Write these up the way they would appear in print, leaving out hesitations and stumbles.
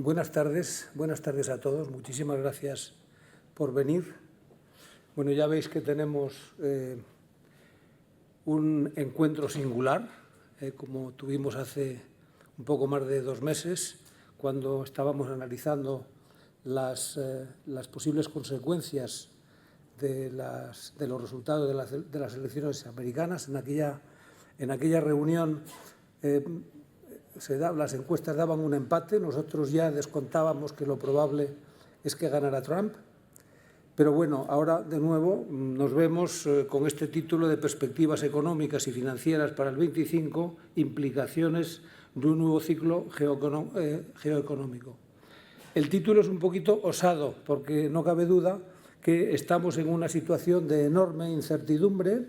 Buenas tardes a todos. Muchísimas gracias por venir. Bueno, ya veis que tenemos un encuentro singular, como tuvimos hace un poco más de 2 meses, cuando estábamos analizando las posibles consecuencias de los resultados de las elecciones americanas. En aquella reunión las encuestas daban un empate. Nosotros ya descontábamos que lo probable es que ganara Trump. Pero bueno, ahora de nuevo nos vemos con este título de Perspectivas económicas y financieras para el 25, implicaciones de un nuevo ciclo geoeconómico. El título es un poquito osado porque no cabe duda que estamos en una situación de enorme incertidumbre,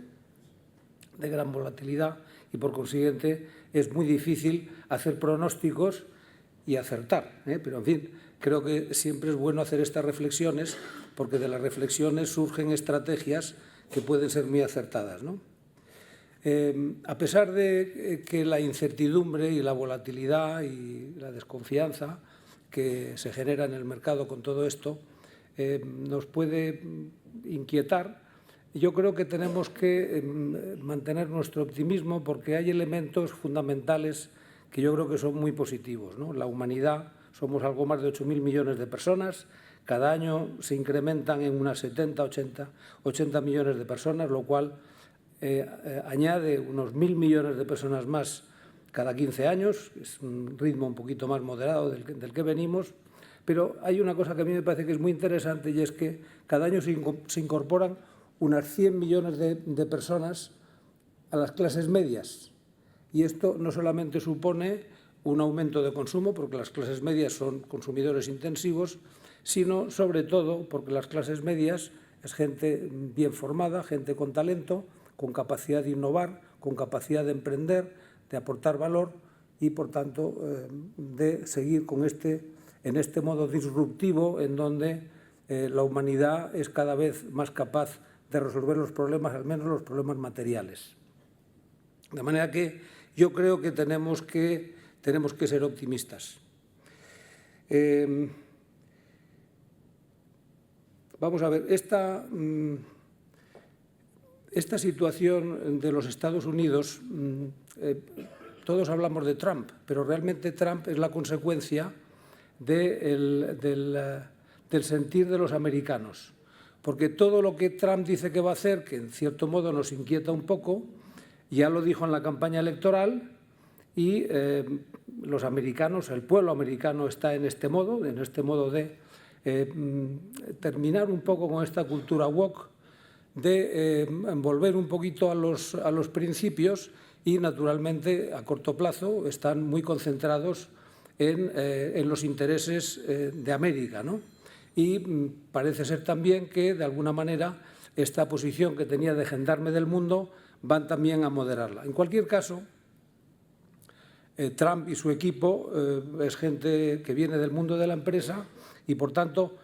de gran volatilidad y, por consiguiente, es muy difícil hacer pronósticos y acertar. Pero, en fin, creo que siempre es bueno hacer estas reflexiones porque de las reflexiones surgen estrategias que pueden ser muy acertadas, ¿no? A pesar de que la incertidumbre y la volatilidad y la desconfianza que se genera en el mercado con todo esto nos puede inquietar, yo creo que tenemos que mantener nuestro optimismo porque hay elementos fundamentales que yo creo que son muy positivos, ¿no? La humanidad, somos algo más de 8.000 millones de personas, cada año se incrementan en unas 70, 80 millones de personas, lo cual añade unos 1.000 millones de personas más cada 15 años, es un ritmo un poquito más moderado del que venimos, pero hay una cosa que a mí me parece que es muy interesante y es que cada año se incorporan unas 100 millones de personas a las clases medias. Y esto no solamente supone un aumento de consumo, porque las clases medias son consumidores intensivos, sino sobre todo porque las clases medias es gente bien formada, gente con talento, con capacidad de innovar, con capacidad de emprender, de aportar valor y, por tanto, de seguir en este modo disruptivo en donde la humanidad es cada vez más capaz de resolver los problemas, al menos los problemas materiales. De manera que yo creo que tenemos que ser optimistas. Vamos a ver, esta situación de los Estados Unidos, todos hablamos de Trump, pero realmente Trump es la consecuencia del sentir de los americanos. Porque todo lo que Trump dice que va a hacer, que en cierto modo nos inquieta un poco, ya lo dijo en la campaña electoral y los americanos, el pueblo americano está en este modo de terminar un poco con esta cultura woke, de volver un poquito a los principios y, naturalmente, a corto plazo están muy concentrados en los intereses de América, ¿no? Y parece ser también que, de alguna manera, esta posición que tenía de gendarme del mundo van también a moderarla. En cualquier caso, Trump y su equipo es gente que viene del mundo de la empresa y, por tanto,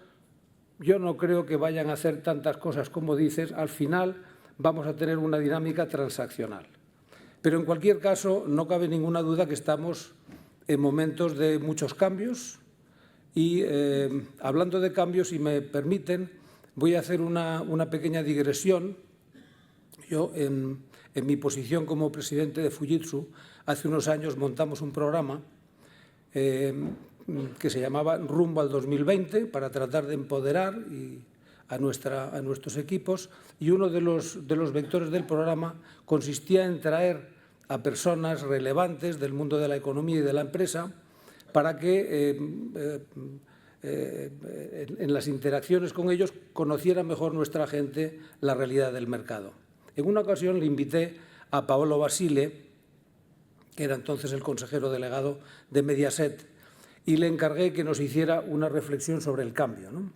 yo no creo que vayan a hacer tantas cosas como dices. Al final vamos a tener una dinámica transaccional. Pero, en cualquier caso, no cabe ninguna duda que estamos en momentos de muchos cambios. Y hablando de cambios, si me permiten, voy a hacer una pequeña digresión. Yo, en mi posición como presidente de Fujitsu, hace unos años montamos un programa que se llamaba Rumbo al 2020 para tratar de empoderar a nuestros equipos, y uno de los vectores del programa consistía en traer a personas relevantes del mundo de la economía y de la empresa para que en las interacciones con ellos conociera mejor nuestra gente la realidad del mercado. En una ocasión le invité a Paolo Basile, que era entonces el consejero delegado de Mediaset, y le encargué que nos hiciera una reflexión sobre el cambio, ¿no?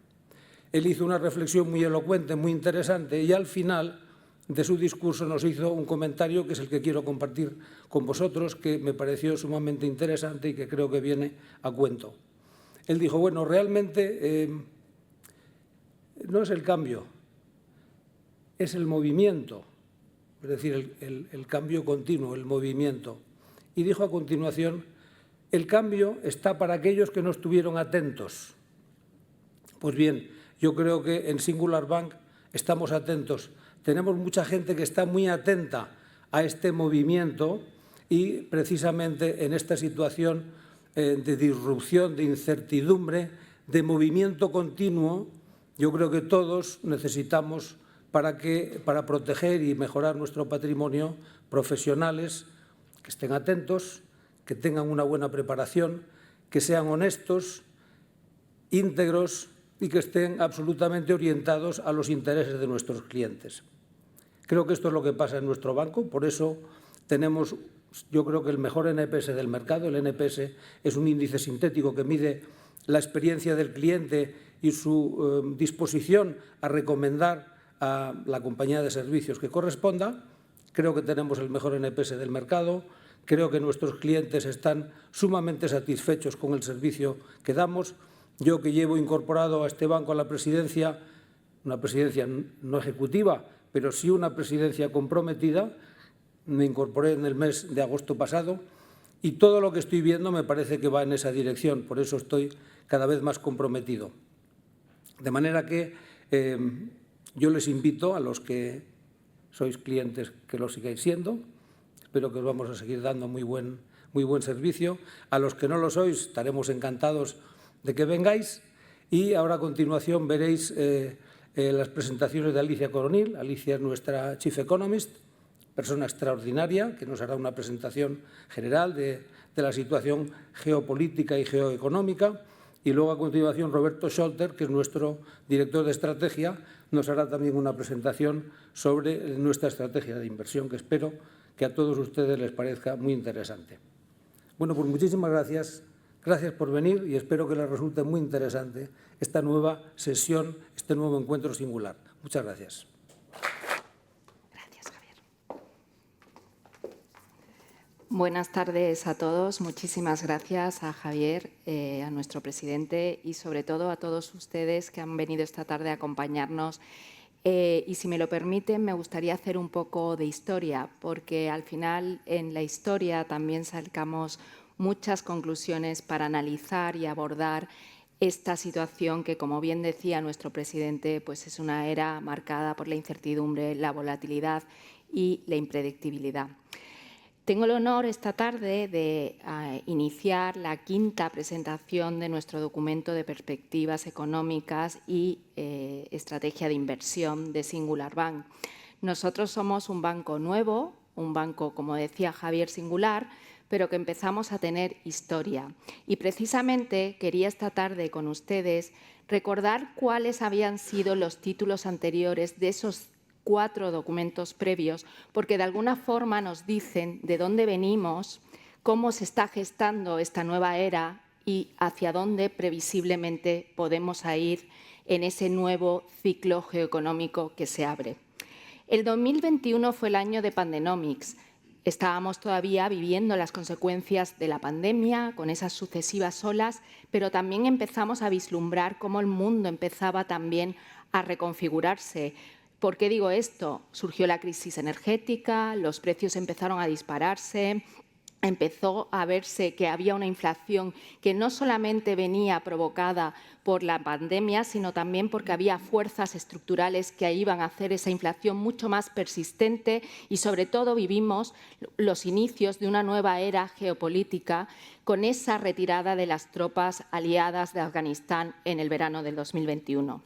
Él hizo una reflexión muy elocuente, muy interesante, y al final de su discurso nos hizo un comentario que es el que quiero compartir con vosotros, que me pareció sumamente interesante y que creo que viene a cuento. Él dijo, bueno, realmente no es el cambio, es el movimiento, es decir, el cambio continuo, el movimiento. Y dijo a continuación El cambio está para aquellos que no estuvieron atentos. Pues bien, yo creo que en Singular Bank estamos atentos. Tenemos mucha gente que está muy atenta a este movimiento y precisamente en esta situación de disrupción, de incertidumbre, de movimiento continuo, yo creo que todos necesitamos para proteger y mejorar nuestro patrimonio profesionales que estén atentos, que tengan una buena preparación, que sean honestos, íntegros y que estén absolutamente orientados a los intereses de nuestros clientes. Creo que esto es lo que pasa en nuestro banco, por eso tenemos, yo creo que el mejor NPS del mercado. El NPS es un índice sintético que mide la experiencia del cliente y su disposición a recomendar a la compañía de servicios que corresponda. Creo que tenemos el mejor NPS del mercado. Creo que nuestros clientes están sumamente satisfechos con el servicio que damos. Yo, que llevo incorporado a este banco a la presidencia, una presidencia no ejecutiva, pero sí una presidencia comprometida, me incorporé en el mes de agosto pasado y todo lo que estoy viendo me parece que va en esa dirección. Por eso estoy cada vez más comprometido. De manera que yo les invito a los que sois clientes que lo sigáis siendo. Espero que os vamos a seguir dando muy buen servicio. A los que no lo sois, estaremos encantados de que vengáis. Y ahora a continuación veréis las presentaciones de Alicia Coronil. Alicia es nuestra Chief Economist, persona extraordinaria, que nos hará una presentación general de la situación geopolítica y geoeconómica. Y luego a continuación Roberto Scholter, que es nuestro director de estrategia, nos hará también una presentación sobre nuestra estrategia de inversión, que espero que a todos ustedes les parezca muy interesante. Bueno, pues muchísimas gracias. Gracias por venir y espero que les resulte muy interesante esta nueva sesión, este nuevo encuentro singular. Muchas gracias. Gracias, Javier. Buenas tardes a todos. Muchísimas gracias a Javier, a nuestro presidente y sobre todo a todos ustedes que han venido esta tarde a acompañarnos. Y si me lo permiten, me gustaría hacer un poco de historia, porque al final en la historia también sacamos muchas conclusiones para analizar y abordar esta situación que, como bien decía nuestro presidente, pues es una era marcada por la incertidumbre, la volatilidad y la impredictibilidad. Tengo el honor esta tarde de iniciar la quinta presentación de nuestro documento de perspectivas económicas y estrategia de inversión de Singular Bank. Nosotros somos un banco nuevo, un banco, como decía Javier, singular, pero que empezamos a tener historia. Y precisamente quería esta tarde con ustedes recordar cuáles habían sido los títulos anteriores de esos 4 documentos previos, porque de alguna forma nos dicen de dónde venimos, cómo se está gestando esta nueva era y hacia dónde previsiblemente podemos ir en ese nuevo ciclo geoeconómico que se abre. El 2021 fue el año de Pandenomics. Estábamos todavía viviendo las consecuencias de la pandemia con esas sucesivas olas, pero también empezamos a vislumbrar cómo el mundo empezaba también a reconfigurarse. ¿Por qué digo esto? Surgió la crisis energética, los precios empezaron a dispararse, empezó a verse que había una inflación que no solamente venía provocada por la pandemia, sino también porque había fuerzas estructurales que iban a hacer esa inflación mucho más persistente y, sobre todo, vivimos los inicios de una nueva era geopolítica con esa retirada de las tropas aliadas de Afganistán en el verano del 2021.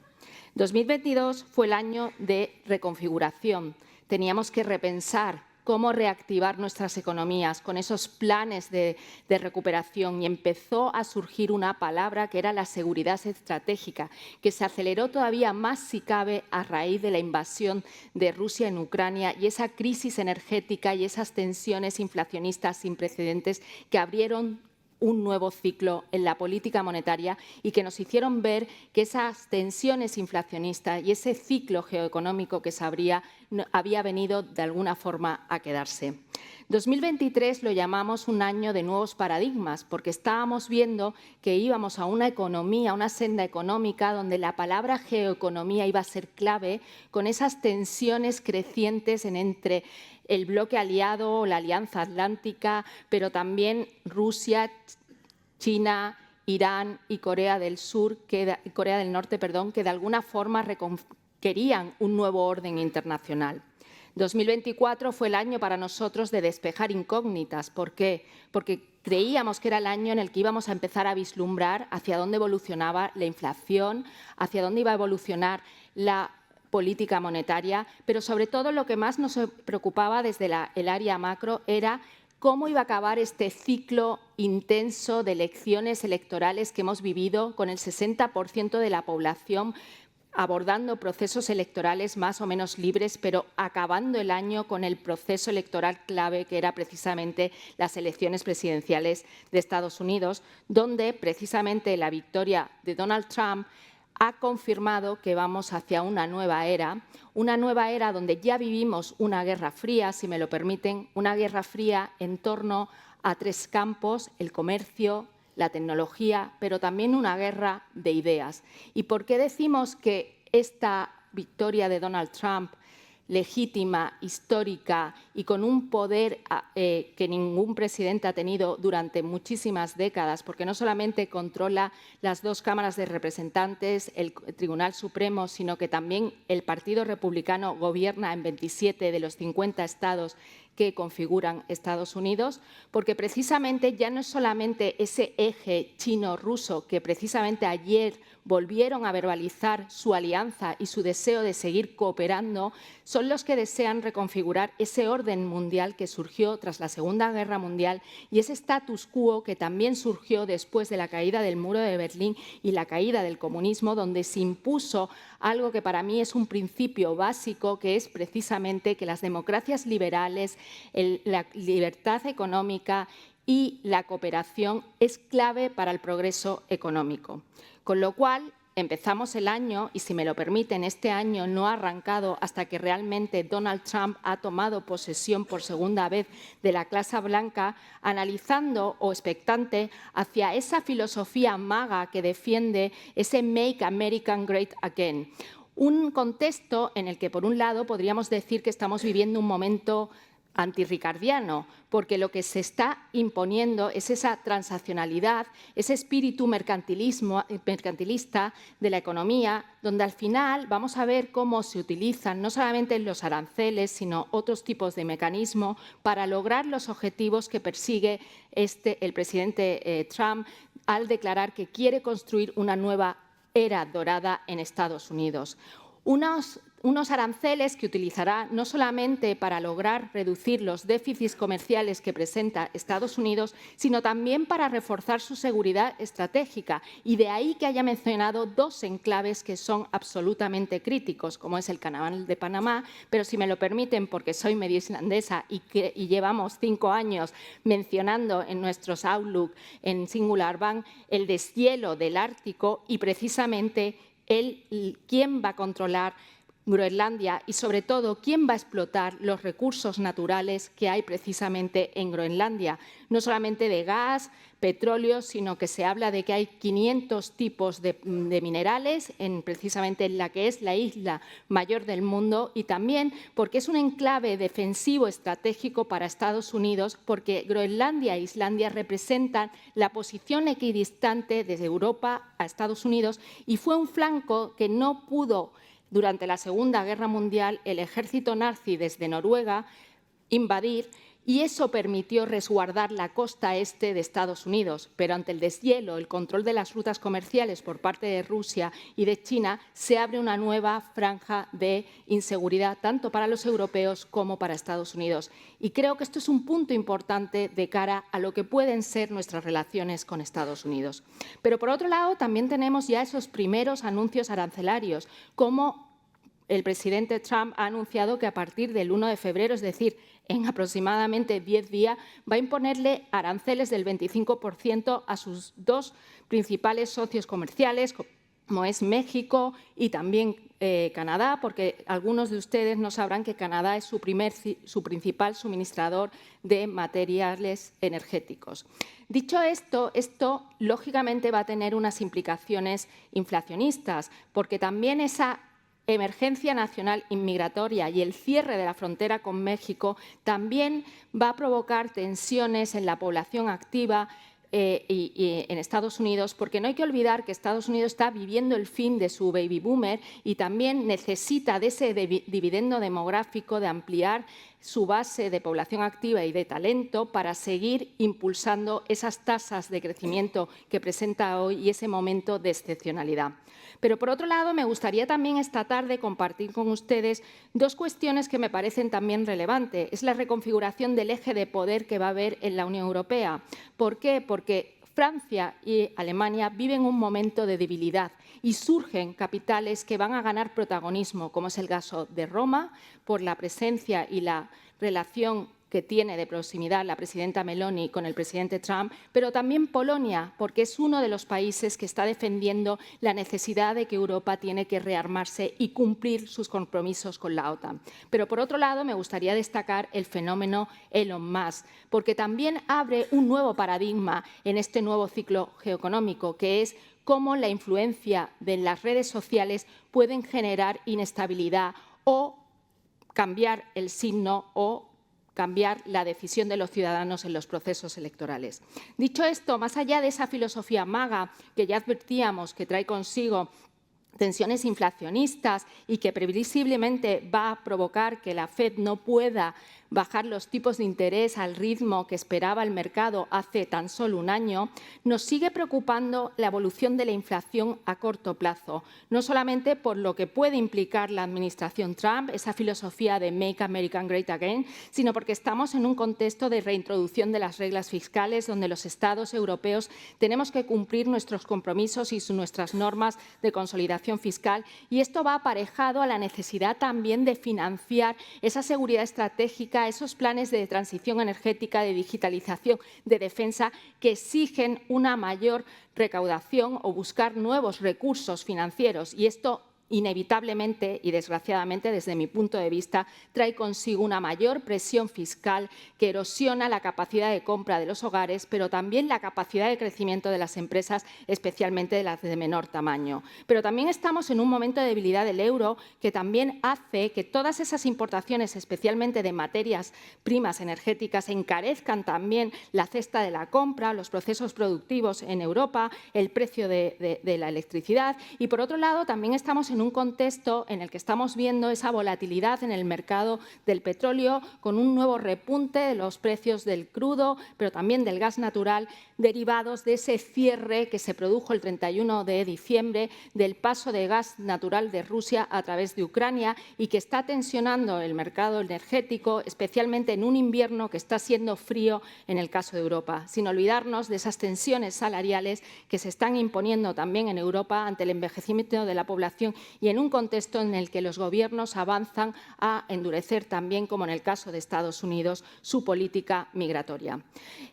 2022 fue el año de reconfiguración. Teníamos que repensar cómo reactivar nuestras economías con esos planes de recuperación y empezó a surgir una palabra que era la seguridad estratégica, que se aceleró todavía más, si cabe, a raíz de la invasión de Rusia en Ucrania y esa crisis energética y esas tensiones inflacionistas sin precedentes que abrieron un nuevo ciclo en la política monetaria y que nos hicieron ver que esas tensiones inflacionistas y ese ciclo geoeconómico que se abría había venido de alguna forma a quedarse. 2023 lo llamamos un año de nuevos paradigmas porque estábamos viendo que íbamos a una economía, una senda económica donde la palabra geoeconomía iba a ser clave con esas tensiones crecientes entre el bloque aliado o la Alianza Atlántica, pero también Rusia, China, Irán y Corea del Norte, que de alguna forma querían un nuevo orden internacional. 2024 fue el año para nosotros de despejar incógnitas. ¿Por qué? Porque creíamos que era el año en el que íbamos a empezar a vislumbrar hacia dónde evolucionaba la inflación, hacia dónde iba a evolucionar la política monetaria, pero sobre todo lo que más nos preocupaba desde el área macro era cómo iba a acabar este ciclo intenso de elecciones electorales que hemos vivido con el 60% de la población abordando procesos electorales más o menos libres, pero acabando el año con el proceso electoral clave, que era precisamente las elecciones presidenciales de Estados Unidos, donde precisamente la victoria de Donald Trump ha confirmado que vamos hacia una nueva era donde ya vivimos una guerra fría, si me lo permiten, una guerra fría en torno a tres campos: el comercio, la tecnología, pero también una guerra de ideas. ¿Y por qué decimos que esta victoria de Donald Trump, legítima, histórica y con un poder que ningún presidente ha tenido durante muchísimas décadas, porque no solamente controla las dos cámaras de representantes, el Tribunal Supremo, sino que también el Partido Republicano gobierna en 27 de los 50 estados que configuran Estados Unidos? Porque precisamente ya no es solamente ese eje chino-ruso que precisamente ayer volvieron a verbalizar su alianza y su deseo de seguir cooperando, son los que desean reconfigurar ese orden mundial que surgió tras la Segunda Guerra Mundial y ese status quo que también surgió después de la caída del muro de Berlín y la caída del comunismo, donde se impuso algo que para mí es un principio básico, que es precisamente que las democracias liberales, la libertad económica y la cooperación es clave para el progreso económico. Con lo cual, empezamos el año, y si me lo permiten, este año no ha arrancado hasta que realmente Donald Trump ha tomado posesión por segunda vez de la Casa Blanca, analizando o expectante hacia esa filosofía maga que defiende ese Make America Great Again. Un contexto en el que, por un lado, podríamos decir que estamos viviendo un momento antirricardiano, porque lo que se está imponiendo es esa transaccionalidad, ese espíritu mercantilista de la economía, donde al final vamos a ver cómo se utilizan no solamente los aranceles, sino otros tipos de mecanismos para lograr los objetivos que persigue el presidente Trump al declarar que quiere construir una nueva era dorada en Estados Unidos. Unos aranceles que utilizará no solamente para lograr reducir los déficits comerciales que presenta Estados Unidos, sino también para reforzar su seguridad estratégica. Y de ahí que haya mencionado dos enclaves que son absolutamente críticos, como es el Canal de Panamá, pero si me lo permiten, porque soy medio islandesa y llevamos 5 años mencionando en nuestros Outlook en Singular Bank el deshielo del Ártico y precisamente quién va a controlar Groenlandia y, sobre todo, quién va a explotar los recursos naturales que hay precisamente en Groenlandia. No solamente de gas, petróleo, sino que se habla de que hay 500 tipos de minerales precisamente en la que es la isla mayor del mundo, y también porque es un enclave defensivo estratégico para Estados Unidos, porque Groenlandia e Islandia representan la posición equidistante desde Europa a Estados Unidos y fue un flanco que no pudo durante la Segunda Guerra Mundial el ejército nazi desde Noruega invadir, y eso permitió resguardar la costa este de Estados Unidos. Pero ante el deshielo, el control de las rutas comerciales por parte de Rusia y de China, se abre una nueva franja de inseguridad, tanto para los europeos como para Estados Unidos. Y creo que esto es un punto importante de cara a lo que pueden ser nuestras relaciones con Estados Unidos. Pero, por otro lado, también tenemos ya esos primeros anuncios arancelarios, como el presidente Trump ha anunciado que a partir del 1 de febrero, es decir, en aproximadamente 10 días, va a imponerle aranceles del 25% a sus dos principales socios comerciales, como es México y también Canadá, porque algunos de ustedes no sabrán que Canadá es su principal suministrador de materiales energéticos. Dicho esto, lógicamente va a tener unas implicaciones inflacionistas, porque también esa emergencia nacional inmigratoria y el cierre de la frontera con México también va a provocar tensiones en la población activa, y en Estados Unidos, porque no hay que olvidar que Estados Unidos está viviendo el fin de su baby boomer y también necesita de ese dividendo demográfico, de ampliar su base de población activa y de talento para seguir impulsando esas tasas de crecimiento que presenta hoy y ese momento de excepcionalidad. Pero, por otro lado, me gustaría también esta tarde compartir con ustedes dos cuestiones que me parecen también relevantes. Es la reconfiguración del eje de poder que va a haber en la Unión Europea. ¿Por qué? Porque Francia y Alemania viven un momento de debilidad y surgen capitales que van a ganar protagonismo, como es el caso de Roma, por la presencia y la relación que tiene de proximidad la presidenta Meloni con el presidente Trump, pero también Polonia, porque es uno de los países que está defendiendo la necesidad de que Europa tiene que rearmarse y cumplir sus compromisos con la OTAN. Pero, por otro lado, me gustaría destacar el fenómeno Elon Musk, porque también abre un nuevo paradigma en este nuevo ciclo geoeconómico, que es cómo la influencia de las redes sociales pueden generar inestabilidad o cambiar el signo o cambiar la decisión de los ciudadanos en los procesos electorales. Dicho esto, más allá de esa filosofía maga que ya advertíamos que trae consigo tensiones inflacionistas y que previsiblemente va a provocar que la FED no pueda bajar los tipos de interés al ritmo que esperaba el mercado hace tan solo un año, nos sigue preocupando la evolución de la inflación a corto plazo, no solamente por lo que puede implicar la administración Trump, esa filosofía de Make America Great Again, sino porque estamos en un contexto de reintroducción de las reglas fiscales donde los Estados europeos tenemos que cumplir nuestros compromisos y nuestras normas de consolidación fiscal, y esto va aparejado a la necesidad también de financiar esa seguridad estratégica, esos planes de transición energética, de digitalización, de defensa, que exigen una mayor recaudación o buscar nuevos recursos financieros. Y esto, inevitablemente y desgraciadamente, desde mi punto de vista, trae consigo una mayor presión fiscal que erosiona la capacidad de compra de los hogares, pero también la capacidad de crecimiento de las empresas, especialmente de las de menor tamaño. Pero también estamos en un momento de debilidad del euro que también hace que todas esas importaciones, especialmente de materias primas energéticas, encarezcan también la cesta de la compra, los procesos productivos en Europa, el precio de la electricidad. Y, por otro lado, también estamos en un contexto en el que estamos viendo esa volatilidad en el mercado del petróleo, con un nuevo repunte de los precios del crudo, pero también del gas natural, derivados de ese cierre que se produjo el 31 de diciembre del paso de gas natural de Rusia a través de Ucrania y que está tensionando el mercado energético, especialmente en un invierno que está siendo frío en el caso de Europa, sin olvidarnos de esas tensiones salariales que se están imponiendo también en Europa ante el envejecimiento de la población y en un contexto en el que los gobiernos avanzan a endurecer también, como en el caso de Estados Unidos, su política migratoria.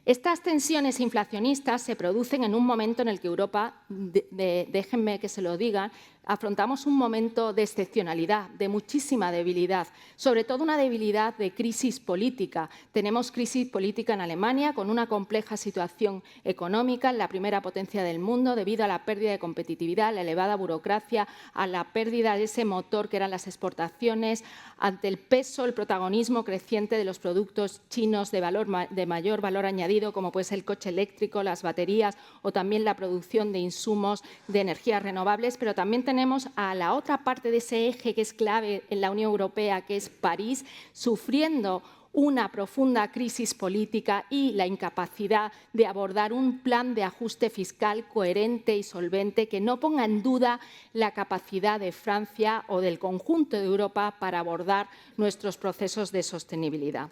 Estas tensiones inflacionistas se producen en un momento en el que Europa, déjenme que se lo digan, afrontamos un momento de excepcionalidad, de muchísima debilidad, sobre todo una debilidad de crisis política. Tenemos crisis política en Alemania con una compleja situación económica, en la primera potencia del mundo, debido a la pérdida de competitividad, la elevada burocracia, a la pérdida de ese motor que eran las exportaciones, ante el peso, el protagonismo creciente de los productos chinos de mayor valor añadido, como puede ser el coche eléctrico, las baterías o también la producción de insumos de energías renovables, pero también tenemos a la otra parte de ese eje que es clave en la Unión Europea, que es París, sufriendo una profunda crisis política y la incapacidad de abordar un plan de ajuste fiscal coherente y solvente que no ponga en duda la capacidad de Francia o del conjunto de Europa para abordar nuestros procesos de sostenibilidad.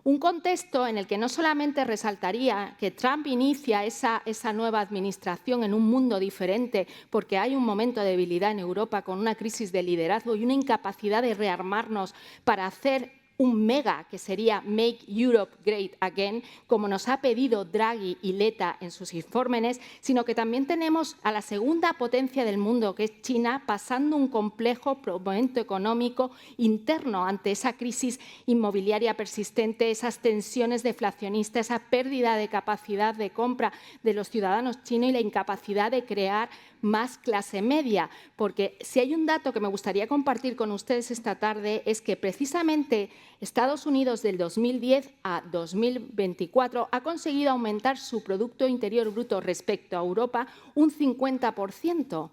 Un contexto en el que no solamente resaltaría que Trump inicia esa nueva administración en un mundo diferente porque hay un momento de debilidad en Europa con una crisis de liderazgo y una incapacidad de rearmarnos para hacer un mega que sería Make Europe Great Again, como nos ha pedido Draghi y Letta en sus informes, sino que también tenemos a la segunda potencia del mundo, que es China, pasando un complejo momento económico interno ante esa crisis inmobiliaria persistente, esas tensiones deflacionistas, esa pérdida de capacidad de compra de los ciudadanos chinos y la incapacidad de crear más clase media, porque si hay un dato que me gustaría compartir con ustedes esta tarde es que precisamente Estados Unidos del 2010 a 2024 ha conseguido aumentar su Producto Interior Bruto respecto a Europa un 50%.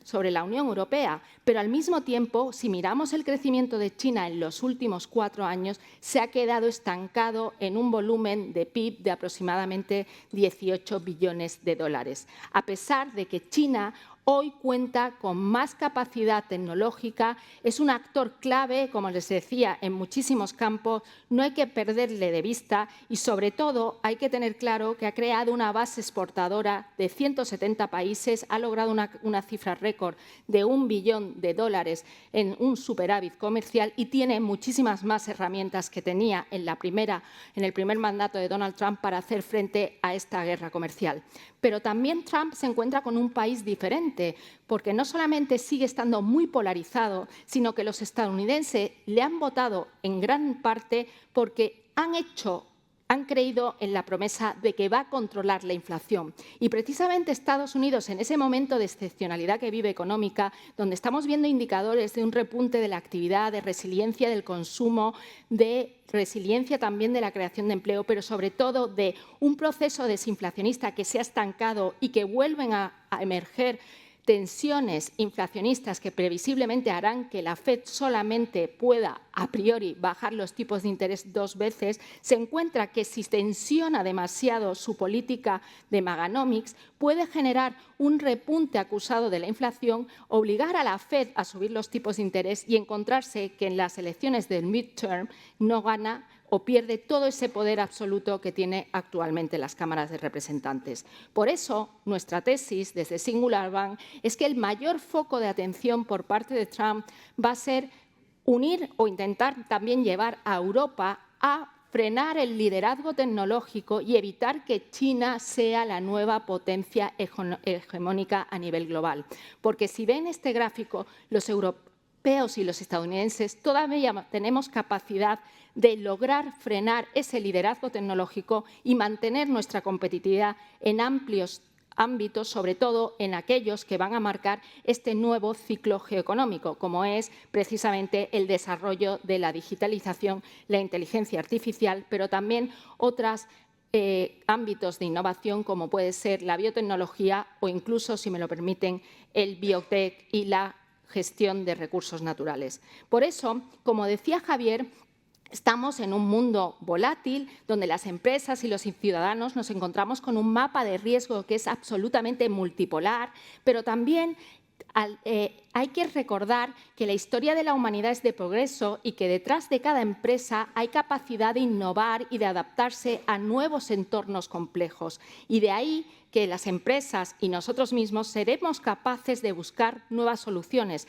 Sobre la Unión Europea, pero al mismo tiempo, si miramos el crecimiento de China en los últimos 4 años, se ha quedado estancado en un volumen de PIB de aproximadamente 18 billones de dólares, a pesar de que China hoy cuenta con más capacidad tecnológica, es un actor clave, como les decía, en muchísimos campos, no hay que perderle de vista y, sobre todo, hay que tener claro que ha creado una base exportadora de 170 países, ha logrado una cifra récord de $1 billón en un superávit comercial y tiene muchísimas más herramientas que tenía en el primer mandato de Donald Trump para hacer frente a esta guerra comercial. Pero también Trump se encuentra con un país diferente, porque no solamente sigue estando muy polarizado, sino que los estadounidenses le han votado en gran parte porque han creído en la promesa de que va a controlar la inflación. Y precisamente Estados Unidos, en ese momento de excepcionalidad que vive económica, donde estamos viendo indicadores de un repunte de la actividad, de resiliencia del consumo, de resiliencia también de la creación de empleo, pero sobre todo de un proceso desinflacionista que se ha estancado y que vuelven a emerger tensiones inflacionistas que previsiblemente harán que la FED solamente pueda, a priori, bajar los tipos de interés 2 veces, se encuentra que si tensiona demasiado su política de Maganomics, puede generar un repunte acusado de la inflación, obligar a la FED a subir los tipos de interés y encontrarse que en las elecciones del midterm no gana o pierde todo ese poder absoluto que tiene actualmente las cámaras de representantes. Por eso, nuestra tesis desde Singular Bank es que el mayor foco de atención por parte de Trump va a ser unir o intentar también llevar a Europa a frenar el liderazgo tecnológico y evitar que China sea la nueva potencia hegemónica a nivel global. Porque si ven este gráfico, los europeos y los estadounidenses todavía tenemos capacidad de lograr frenar ese liderazgo tecnológico y mantener nuestra competitividad en amplios ámbitos, sobre todo en aquellos que van a marcar este nuevo ciclo geoeconómico, como es precisamente el desarrollo de la digitalización, la inteligencia artificial, pero también otros ámbitos de innovación, como puede ser la biotecnología o incluso, si me lo permiten, el biotech y la gestión de recursos naturales. Por eso, como decía Javier, estamos en un mundo volátil donde las empresas y los ciudadanos nos encontramos con un mapa de riesgo que es absolutamente multipolar, pero también hay que recordar que la historia de la humanidad es de progreso y que detrás de cada empresa hay capacidad de innovar y de adaptarse a nuevos entornos complejos. Y de ahí que las empresas y nosotros mismos seremos capaces de buscar nuevas soluciones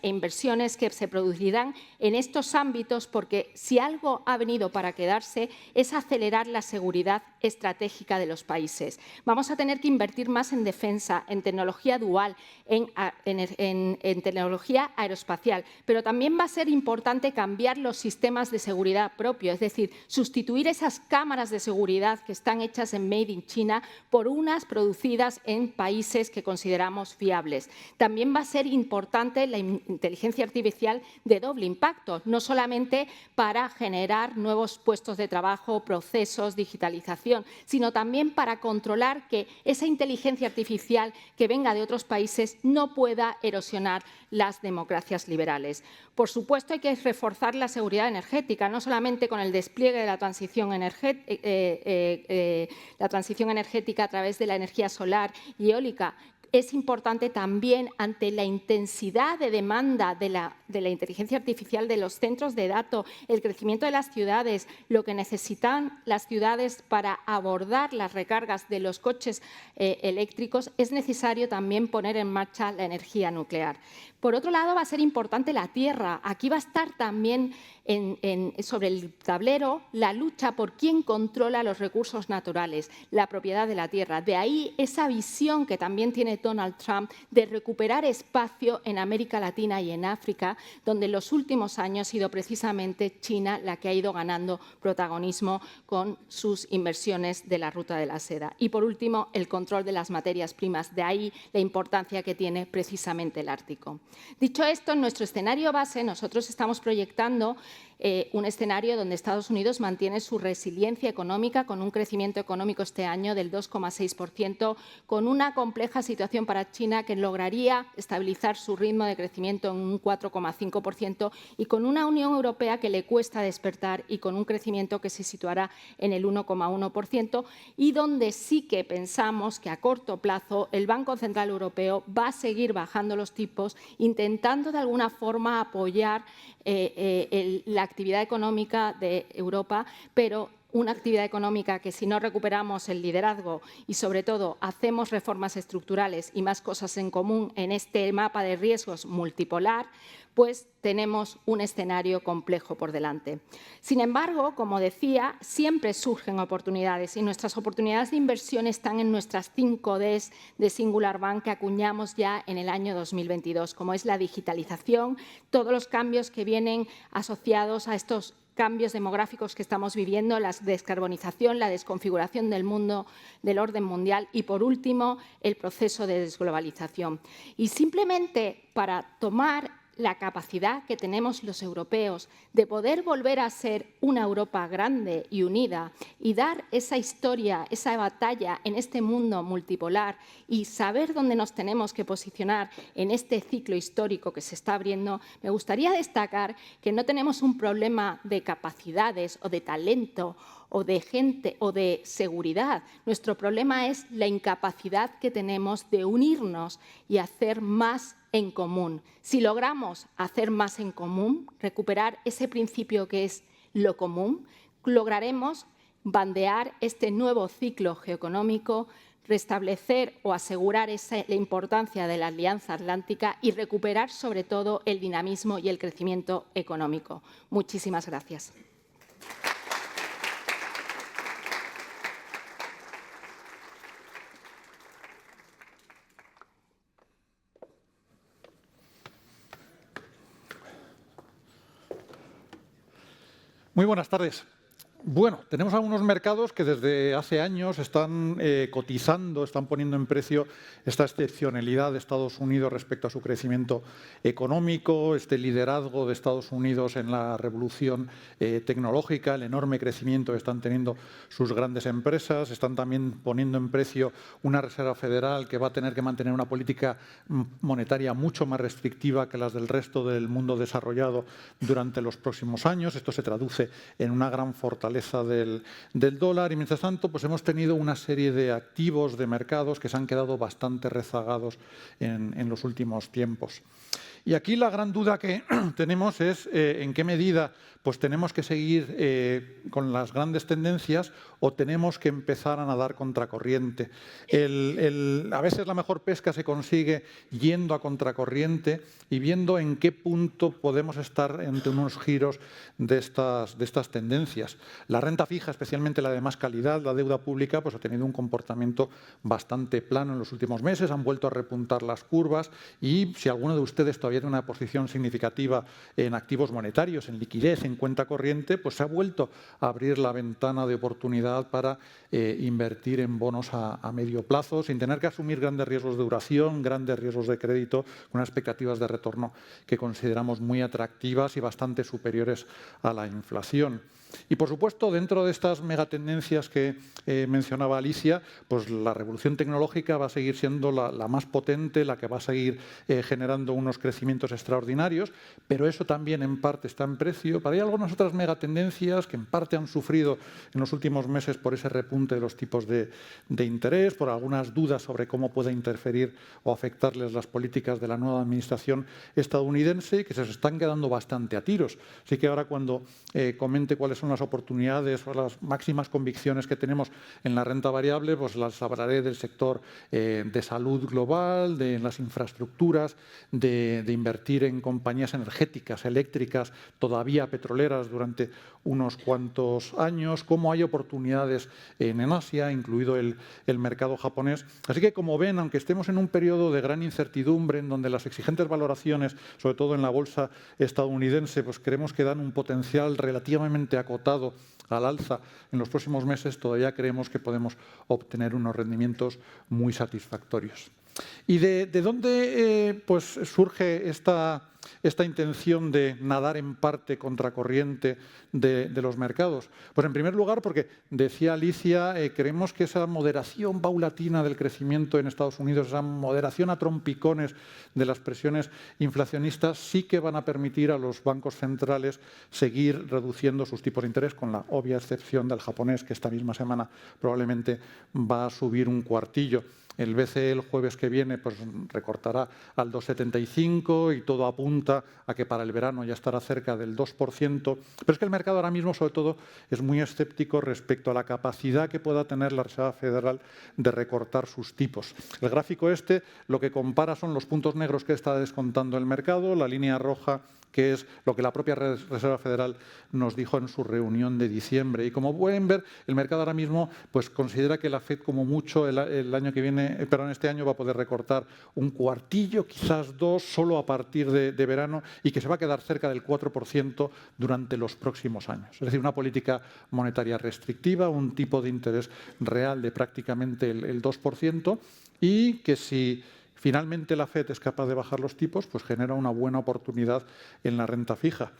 e inversiones que se producirán en estos ámbitos, porque si algo ha venido para quedarse es acelerar la seguridad estratégica de los países. Vamos a tener que invertir más en defensa, en tecnología dual, en tecnología aeroespacial, pero también va a ser importante cambiar los sistemas de seguridad propios, es decir, sustituir esas cámaras de seguridad que están hechas en Made in China por unas producidas en países que consideramos fiables. También va a ser importante la inteligencia artificial de doble impacto, no solamente para generar nuevos puestos de trabajo, procesos, digitalización, sino también para controlar que esa inteligencia artificial que venga de otros países no pueda erosionar las democracias liberales. Por supuesto, hay que reforzar la seguridad energética, no solamente con el despliegue de la transición energética a través de la energía solar y eólica. Es importante también, ante la intensidad de demanda de la inteligencia artificial, de los centros de datos, el crecimiento de las ciudades, lo que necesitan las ciudades para abordar las recargas de los coches eléctricos, es necesario también poner en marcha la energía nuclear. Por otro lado, va a ser importante la tierra. Aquí va a estar también sobre el tablero la lucha por quién controla los recursos naturales, la propiedad de la tierra. De ahí esa visión que también tiene Donald Trump de recuperar espacio en América Latina y en África, donde en los últimos años ha sido precisamente China la que ha ido ganando protagonismo con sus inversiones de la ruta de la seda. Y, por último, el control de las materias primas. De ahí la importancia que tiene precisamente el Ártico. Dicho esto, en nuestro escenario base nosotros estamos proyectando un escenario donde Estados Unidos mantiene su resiliencia económica con un crecimiento económico este año del 2,6%, con una compleja situación para China que lograría estabilizar su ritmo de crecimiento en un 4,5% y con una Unión Europea que le cuesta despertar y con un crecimiento que se situará en el 1,1% y donde sí que pensamos que a corto plazo el Banco Central Europeo va a seguir bajando los tipos, intentando de alguna forma apoyar la actividad económica de Europa, pero una actividad económica que si no recuperamos el liderazgo y sobre todo hacemos reformas estructurales y más cosas en común en este mapa de riesgos multipolar, pues tenemos un escenario complejo por delante. Sin embargo, como decía, siempre surgen oportunidades y nuestras oportunidades de inversión están en nuestras 5 Ds de Singular Bank que acuñamos ya en el año 2022, como es la digitalización, todos los cambios que vienen asociados a estos cambios demográficos que estamos viviendo, la descarbonización, la desconfiguración del mundo, del orden mundial y, por último, el proceso de desglobalización. Y simplemente para tomar la capacidad que tenemos los europeos de poder volver a ser una Europa grande y unida y dar esa historia, esa batalla en este mundo multipolar y saber dónde nos tenemos que posicionar en este ciclo histórico que se está abriendo, me gustaría destacar que no tenemos un problema de capacidades o de talento o de gente o de seguridad. Nuestro problema es la incapacidad que tenemos de unirnos y hacer más en común. Si logramos hacer más en común, recuperar ese principio que es lo común, lograremos bandear este nuevo ciclo geoeconómico, restablecer o asegurar la importancia de la Alianza Atlántica y recuperar sobre todo el dinamismo y el crecimiento económico. Muchísimas gracias. Muy buenas tardes. Bueno, tenemos algunos mercados que desde hace años están cotizando, están poniendo en precio esta excepcionalidad de Estados Unidos respecto a su crecimiento económico, este liderazgo de Estados Unidos en la revolución tecnológica, el enorme crecimiento que están teniendo sus grandes empresas. Están también poniendo en precio una Reserva Federal que va a tener que mantener una política monetaria mucho más restrictiva que las del resto del mundo desarrollado durante los próximos años. Esto se traduce en una gran fortaleza del dólar y, mientras tanto, pues hemos tenido una serie de activos de mercados que se han quedado bastante rezagados en los últimos tiempos. Y aquí la gran duda que tenemos es en qué medida pues tenemos que seguir con las grandes tendencias o tenemos que empezar a nadar contracorriente. A veces la mejor pesca se consigue yendo a contracorriente y viendo en qué punto podemos estar entre unos giros de estas tendencias. La renta fija, especialmente la de más calidad, la deuda pública, pues ha tenido un comportamiento bastante plano en los últimos meses, han vuelto a repuntar las curvas y si alguno de ustedes todavía tiene una posición significativa en activos monetarios, en liquidez, en cuenta corriente, pues se ha vuelto a abrir la ventana de oportunidad para invertir en bonos a medio plazo sin tener que asumir grandes riesgos de duración, grandes riesgos de crédito, con unas expectativas de retorno que consideramos muy atractivas y bastante superiores a la inflación. Y, por supuesto, dentro de estas megatendencias que mencionaba Alicia, pues la revolución tecnológica va a seguir siendo la más potente, la que va a seguir generando unos crecimientos extraordinarios, pero eso también en parte está en precio. Pero hay algunas otras megatendencias que en parte han sufrido en los últimos meses por ese repunte de los tipos de interés, por algunas dudas sobre cómo puede interferir o afectarles las políticas de la nueva administración estadounidense, que se están quedando bastante a tiros. Así que ahora, cuando comente cuáles cuáles son las oportunidades o las máximas convicciones que tenemos en la renta variable, pues las hablaré del sector de salud global, de las infraestructuras, de invertir en compañías energéticas, eléctricas, todavía petroleras durante unos cuantos años, cómo hay oportunidades en Asia, incluido el mercado japonés. Así que, como ven, aunque estemos en un periodo de gran incertidumbre, en donde las exigentes valoraciones, sobre todo en la bolsa estadounidense, pues creemos que dan un potencial relativamente acotado al alza en los próximos meses, todavía creemos que podemos obtener unos rendimientos muy satisfactorios. ¿Y de dónde pues, surge esta intención de nadar en parte contracorriente de los mercados? Pues en primer lugar porque, decía Alicia, creemos que esa moderación paulatina del crecimiento en Estados Unidos, esa moderación a trompicones de las presiones inflacionistas sí que van a permitir a los bancos centrales seguir reduciendo sus tipos de interés, con la obvia excepción del japonés, que esta misma semana probablemente va a subir un cuartillo. El BCE el jueves que viene pues, recortará al 2,75 y todo apunta a que para el verano ya estará cerca del 2%. Pero es que el mercado ahora mismo, sobre todo, es muy escéptico respecto a la capacidad que pueda tener la Reserva Federal de recortar sus tipos. El gráfico este lo que compara son los puntos negros que está descontando el mercado, la línea roja, que es lo que la propia Reserva Federal nos dijo en su reunión de diciembre. Y como pueden ver, el mercado ahora mismo pues, considera que la FED como mucho el año que viene, este año va a poder recortar un cuartillo, quizás dos, solo a partir de verano, y que se va a quedar cerca del 4% durante los próximos años. Es decir, una política monetaria restrictiva, un tipo de interés real de prácticamente el 2%, y que si finalmente la FED es capaz de bajar los tipos, pues genera una buena oportunidad en la renta fija.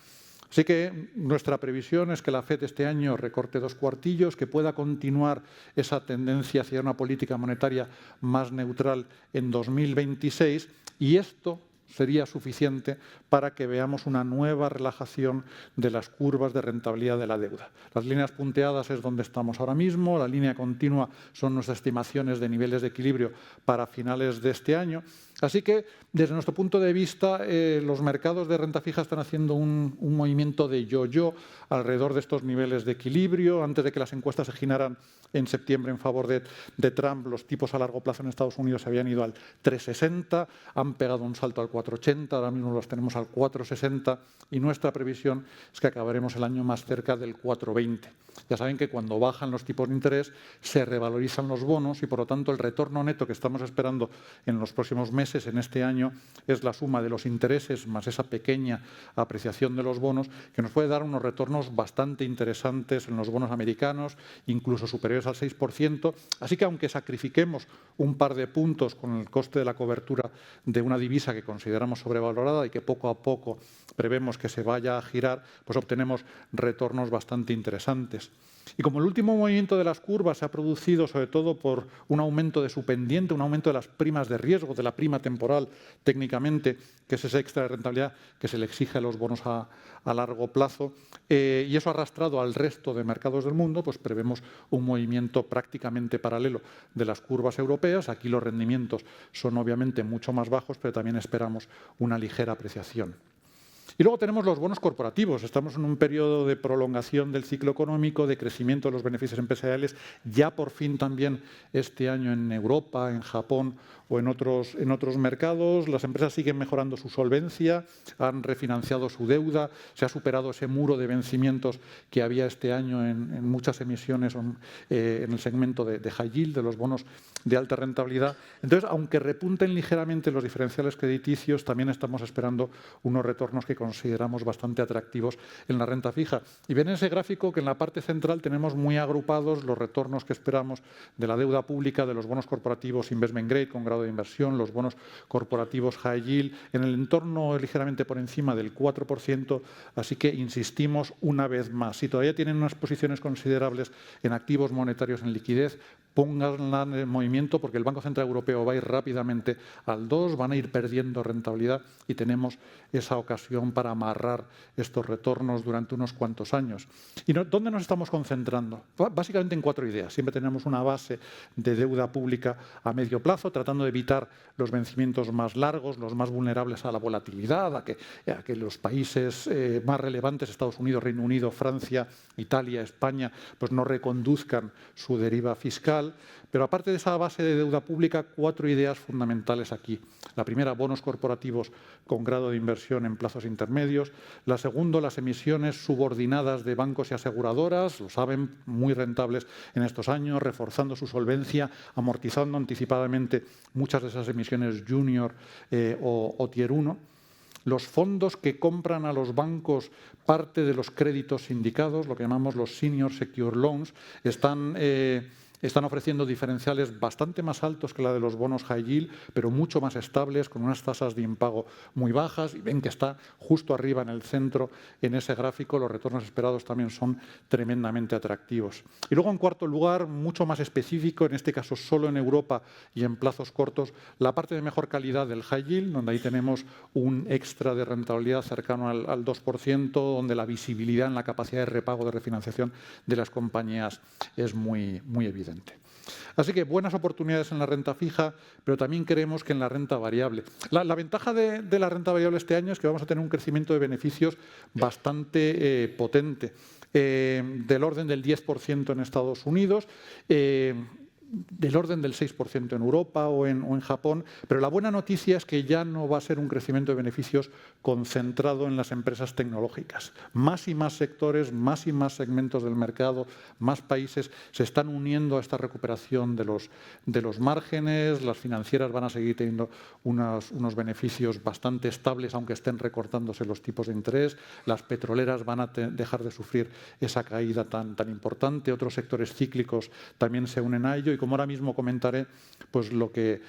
Así que nuestra previsión es que la FED este año recorte 2 cuartillos, que pueda continuar esa tendencia hacia una política monetaria más neutral en 2026, y esto sería suficiente para que veamos una nueva relajación de las curvas de rentabilidad de la deuda. Las líneas punteadas es donde estamos ahora mismo, la línea continua son nuestras estimaciones de niveles de equilibrio para finales de este año. Así que, desde nuestro punto de vista, los mercados de renta fija están haciendo un movimiento de yo-yo alrededor de estos niveles de equilibrio. Antes de que las encuestas se giraran en septiembre en favor de Trump, los tipos a largo plazo en Estados Unidos se habían ido al 3,60, han pegado un salto al 4,80, ahora mismo los tenemos al 4,60 y nuestra previsión es que acabaremos el año más cerca del 4,20. Ya saben que cuando bajan los tipos de interés se revalorizan los bonos y, por lo tanto, el retorno neto que estamos esperando en los próximos meses, en este año, es la suma de los intereses más esa pequeña apreciación de los bonos, que nos puede dar unos retornos bastante interesantes en los bonos americanos, incluso superiores al 6%. Así que, aunque sacrifiquemos un par de puntos con el coste de la cobertura de una divisa que consideramos sobrevalorada y que poco a poco prevemos que se vaya a girar, pues obtenemos retornos bastante interesantes. Y como el último movimiento de las curvas se ha producido sobre todo por un aumento de su pendiente, un aumento de las primas de riesgo, de la prima temporal técnicamente, que es ese extra de rentabilidad que se le exige a los bonos a largo plazo, y eso ha arrastrado al resto de mercados del mundo, pues prevemos un movimiento prácticamente paralelo de las curvas europeas. Aquí los rendimientos son obviamente mucho más bajos, pero también esperamos una ligera apreciación. Y luego tenemos los bonos corporativos. Estamos en un periodo de prolongación del ciclo económico, de crecimiento de los beneficios empresariales, ya por fin también este año en Europa, en Japón o en otros mercados. Las empresas siguen mejorando su solvencia, han refinanciado su deuda, se ha superado ese muro de vencimientos que había este año en muchas emisiones en el segmento de high yield, de los bonos de alta rentabilidad. Entonces, aunque repunten ligeramente los diferenciales crediticios, también estamos esperando unos retornos que consideramos bastante atractivos en la renta fija. Y ven en ese gráfico que en la parte central tenemos muy agrupados los retornos que esperamos de la deuda pública, de los bonos corporativos investment grade con grado de inversión, los bonos corporativos high yield, en el entorno ligeramente por encima del 4%, así que insistimos una vez más. Si todavía tienen unas posiciones considerables en activos monetarios en liquidez, pónganla en movimiento, porque el Banco Central Europeo va a ir rápidamente al 2, van a ir perdiendo rentabilidad y tenemos esa ocasión para amarrar estos retornos durante unos cuantos años. ¿Y dónde nos estamos concentrando? Básicamente en 4 ideas. Siempre tenemos una base de deuda pública a medio plazo, tratando de evitar los vencimientos más largos, los más vulnerables a la volatilidad, a que los países más relevantes, Estados Unidos, Reino Unido, Francia, Italia, España, pues no reconduzcan su deriva fiscal. Pero aparte de esa base de deuda pública, 4 ideas fundamentales aquí. La primera, bonos corporativos con grado de inversión en plazos intermedios. La segunda, las emisiones subordinadas de bancos y aseguradoras, lo saben, muy rentables en estos años, reforzando su solvencia, amortizando anticipadamente muchas de esas emisiones junior o tier 1. Los fondos que compran a los bancos parte de los créditos sindicados, lo que llamamos los senior secure loans, están ofreciendo diferenciales bastante más altos que la de los bonos high yield, pero mucho más estables, con unas tasas de impago muy bajas. Y ven que está justo arriba en el centro, en ese gráfico, los retornos esperados también son tremendamente atractivos. Y luego, en cuarto lugar, mucho más específico, en este caso solo en Europa y en plazos cortos, la parte de mejor calidad del high yield, donde ahí tenemos un extra de rentabilidad cercano al 2%, donde la visibilidad en la capacidad de repago de refinanciación de las compañías es muy evidente. Así que buenas oportunidades en la renta fija, pero también creemos que en la renta variable. La ventaja de la renta variable este año es que vamos a tener un crecimiento de beneficios bastante potente, del orden del 10% en Estados Unidos, del orden del 6% en Europa o en Japón, pero la buena noticia es que ya no va a ser un crecimiento de beneficios concentrado en las empresas tecnológicas. Más y más sectores, más y más segmentos del mercado, más países se están uniendo a esta recuperación de los márgenes. Las financieras van a seguir teniendo unos beneficios bastante estables, aunque estén recortándose los tipos de interés. Las petroleras van a dejar de sufrir esa caída tan importante. Otros sectores cíclicos también se unen a ello. Y como ahora mismo comentaré, pues lo que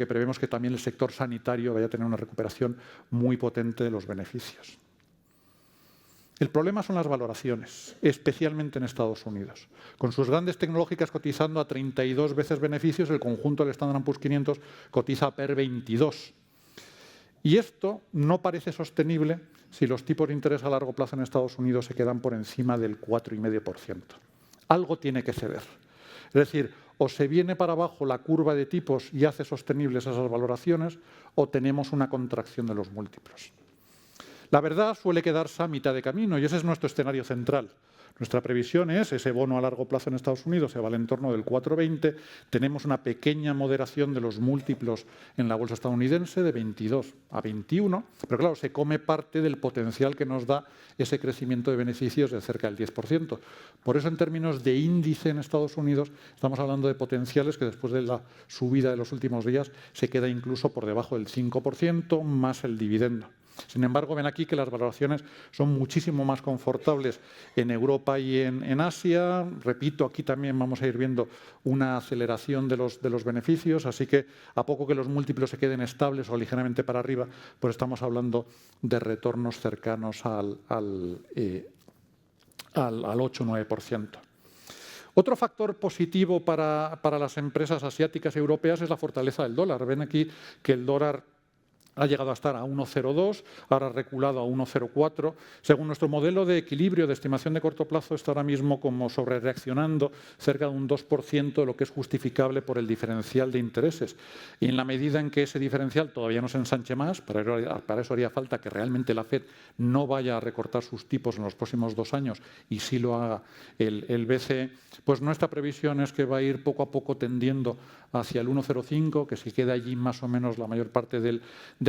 prevemos que también el sector sanitario vaya a tener una recuperación muy potente de los beneficios. El problema son las valoraciones, especialmente en Estados Unidos. Con sus grandes tecnológicas cotizando a 32 veces beneficios, el conjunto del Standard & Poor's 500 cotiza per 22. Y esto no parece sostenible si los tipos de interés a largo plazo en Estados Unidos se quedan por encima del 4,5%. Algo tiene que ceder. Es decir, o se viene para abajo la curva de tipos y hace sostenibles esas valoraciones, o tenemos una contracción de los múltiplos. La verdad suele quedarse a mitad de camino y ese es nuestro escenario central. Nuestra previsión es ese bono a largo plazo en Estados Unidos se va al entorno del 4,20. Tenemos una pequeña moderación de los múltiplos en la bolsa estadounidense de 22 a 21, pero claro, se come parte del potencial que nos da ese crecimiento de beneficios de cerca del 10%. Por eso, en términos de índice en Estados Unidos, estamos hablando de potenciales que después de la subida de los últimos días se queda incluso por debajo del 5% más el dividendo. Sin embargo, ven aquí que las valoraciones son muchísimo más confortables en Europa y en Asia. Repito, aquí también vamos a ir viendo una aceleración de los beneficios, así que a poco que los múltiplos se queden estables o ligeramente para arriba, pues estamos hablando de retornos cercanos al 8-9%. Otro factor positivo para las empresas asiáticas y europeas es la fortaleza del dólar. Ven aquí que el dólar ha llegado a estar a 1,02, ahora ha reculado a 1,04. Según nuestro modelo de equilibrio de estimación de corto plazo, está ahora mismo como sobrereaccionando cerca de un 2% de lo que es justificable por el diferencial de intereses. Y en la medida en que ese diferencial todavía no se ensanche más, para eso haría falta que realmente la FED no vaya a recortar sus tipos en los próximos 2 años y sí lo haga el BCE, pues nuestra previsión es que va a ir poco a poco tendiendo hacia el 1,05, que se queda allí más o menos la mayor parte del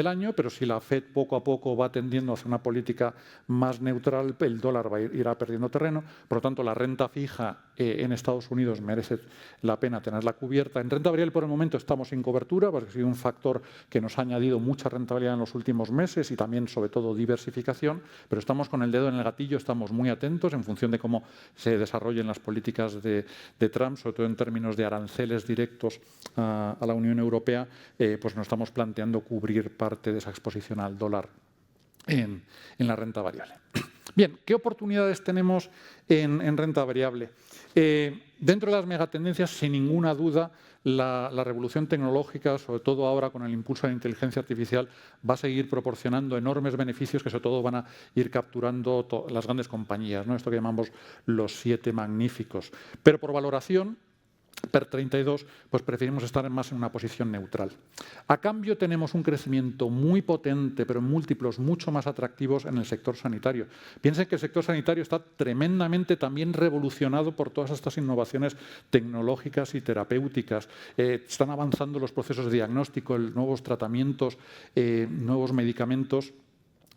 año, pero si la FED poco a poco va tendiendo hacia una política más neutral, el dólar irá perdiendo terreno. Por lo tanto, la renta fija en Estados Unidos merece la pena tenerla cubierta. En renta variable, por el momento, estamos sin cobertura, porque ha sido un factor que nos ha añadido mucha rentabilidad en los últimos meses y también, sobre todo, diversificación, pero estamos con el dedo en el gatillo, estamos muy atentos en función de cómo se desarrollen las políticas de Trump, sobre todo en términos de aranceles directos a la Unión Europea, pues nos estamos planteando cubrir parte de esa exposición al dólar en la renta variable. Bien, ¿qué oportunidades tenemos en renta variable? Dentro de las megatendencias, sin ninguna duda, la revolución tecnológica, sobre todo ahora con el impulso de la inteligencia artificial, va a seguir proporcionando enormes beneficios que sobre todo van a ir capturando las grandes compañías, ¿no? Esto que llamamos los 7 magníficos. Pero por valoración, PER 32, pues preferimos estar más en una posición neutral. A cambio tenemos un crecimiento muy potente, pero en múltiplos mucho más atractivos en el sector sanitario. Piensen que el sector sanitario está tremendamente también revolucionado por todas estas innovaciones tecnológicas y terapéuticas. Están avanzando los procesos de diagnóstico, nuevos tratamientos, nuevos medicamentos.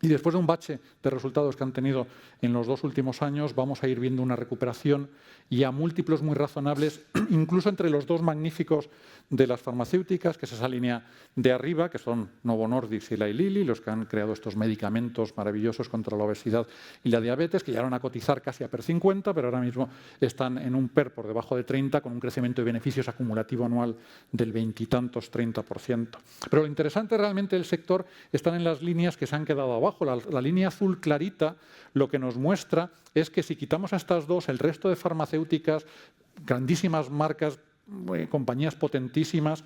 Y después de un bache de resultados que han tenido en los 2 últimos años, vamos a ir viendo una recuperación y a múltiplos muy razonables, incluso entre los 2 magníficos de las farmacéuticas, que es esa línea de arriba, que son Novo Nordisk y Eli Lilly, los que han creado estos medicamentos maravillosos contra la obesidad y la diabetes, que llegaron a cotizar casi a PER 50, pero ahora mismo están en un PER por debajo de 30, con un crecimiento de beneficios acumulativo anual del 20 y tantos, 30%. Pero lo interesante realmente del sector están en las líneas que se han quedado abajo. La línea azul clarita lo que nos muestra es que si quitamos a estas 2, el resto de farmacéuticas, grandísimas marcas, compañías potentísimas,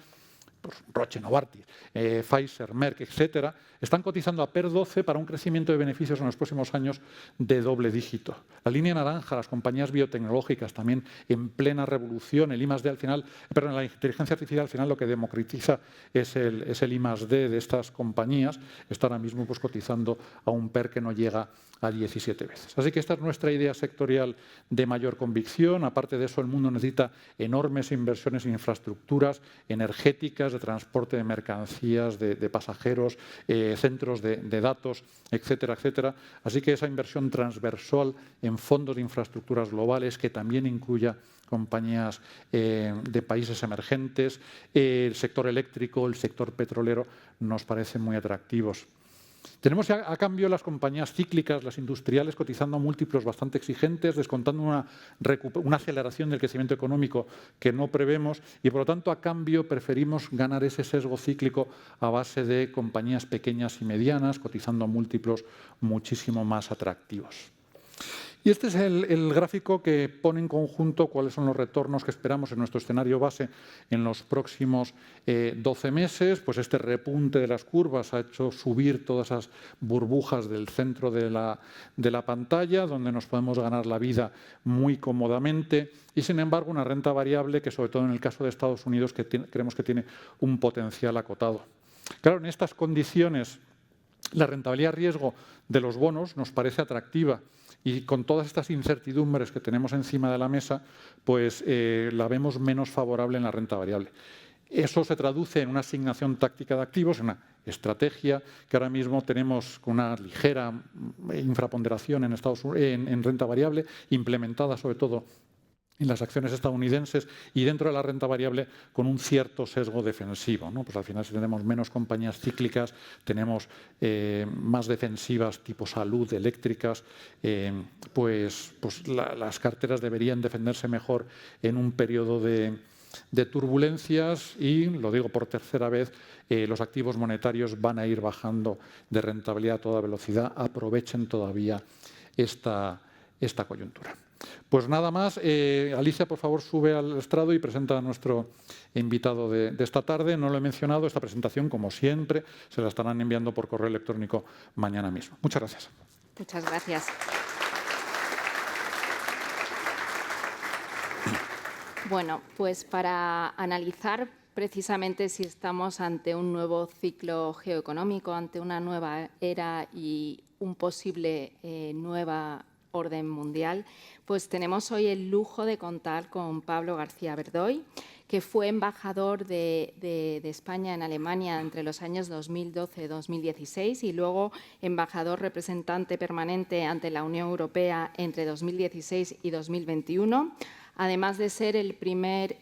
pues Roche, Novartis, Pfizer, Merck, etcétera, están cotizando a PER 12 para un crecimiento de beneficios en los próximos años de doble dígito. La línea naranja, las compañías biotecnológicas también en plena revolución, el I+D al final, perdón, la inteligencia artificial al final lo que democratiza es el I+D de estas compañías, está ahora mismo pues cotizando a un PER que no llega a 17 veces. Así que esta es nuestra idea sectorial de mayor convicción. Aparte de eso, el mundo necesita enormes inversiones en infraestructuras energéticas, de transporte de mercancías, de pasajeros, centros de datos, etcétera, etcétera. Así que esa inversión transversal en fondos de infraestructuras globales, que también incluya compañías de países emergentes, el sector eléctrico, el sector petrolero, nos parecen muy atractivos. Tenemos ya a cambio las compañías cíclicas, las industriales, cotizando a múltiplos bastante exigentes, descontando una aceleración del crecimiento económico que no prevemos y, por lo tanto, a cambio preferimos ganar ese sesgo cíclico a base de compañías pequeñas y medianas, cotizando a múltiplos muchísimo más atractivos. Y este es el gráfico que pone en conjunto cuáles son los retornos que esperamos en nuestro escenario base en los próximos 12 meses. Pues este repunte de las curvas ha hecho subir todas esas burbujas del centro de la pantalla, donde nos podemos ganar la vida muy cómodamente. Y, sin embargo, una renta variable que, sobre todo en el caso de Estados Unidos, creemos que tiene un potencial acotado. Claro, en estas condiciones, la rentabilidad riesgo de los bonos nos parece atractiva. Y con todas estas incertidumbres que tenemos encima de la mesa, pues la vemos menos favorable en la renta variable. Eso se traduce en una asignación táctica de activos, en una estrategia que ahora mismo tenemos con una ligera infraponderación en renta variable, implementada sobre todo en las acciones estadounidenses y dentro de la renta variable con un cierto sesgo defensivo, ¿no? Pues al final, si tenemos menos compañías cíclicas, tenemos más defensivas tipo salud, eléctricas, pues las carteras deberían defenderse mejor en un periodo de turbulencias y, lo digo por tercera vez, los activos monetarios van a ir bajando de rentabilidad a toda velocidad. Aprovechen todavía esta coyuntura. Pues nada más. Alicia, por favor, sube al estrado y presenta a nuestro invitado de esta tarde. No lo he mencionado, esta presentación, como siempre, se la estarán enviando por correo electrónico mañana mismo. Muchas gracias. Muchas gracias. Bueno, pues para analizar precisamente si estamos ante un nuevo ciclo geoeconómico, ante una nueva era y un posible nueva orden mundial, pues tenemos hoy el lujo de contar con Pablo García Verdoy, que fue embajador de España en Alemania entre los años 2012 y 2016 y luego embajador representante permanente ante la Unión Europea entre 2016 y 2021. Además de ser el primer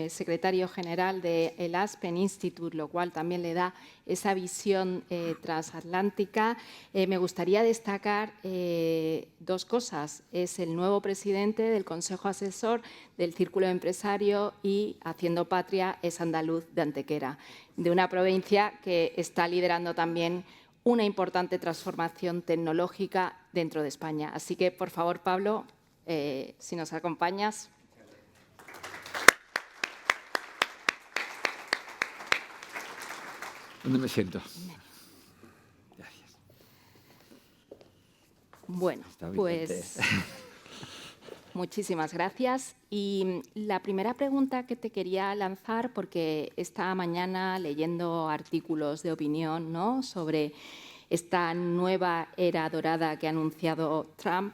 secretario general del Aspen Institute, lo cual también le da esa visión transatlántica, me gustaría destacar 2 cosas. Es el nuevo presidente del Consejo Asesor del Círculo Empresario y, haciendo patria, es andaluz de Antequera, de una provincia que está liderando también una importante transformación tecnológica dentro de España. Así que, por favor, Pablo, si nos acompañas. ¿Dónde me siento? Gracias. Bueno, pues Muchísimas gracias. Y la primera pregunta que te quería lanzar, porque esta mañana leyendo artículos de opinión, ¿no?, sobre esta nueva era dorada que ha anunciado Trump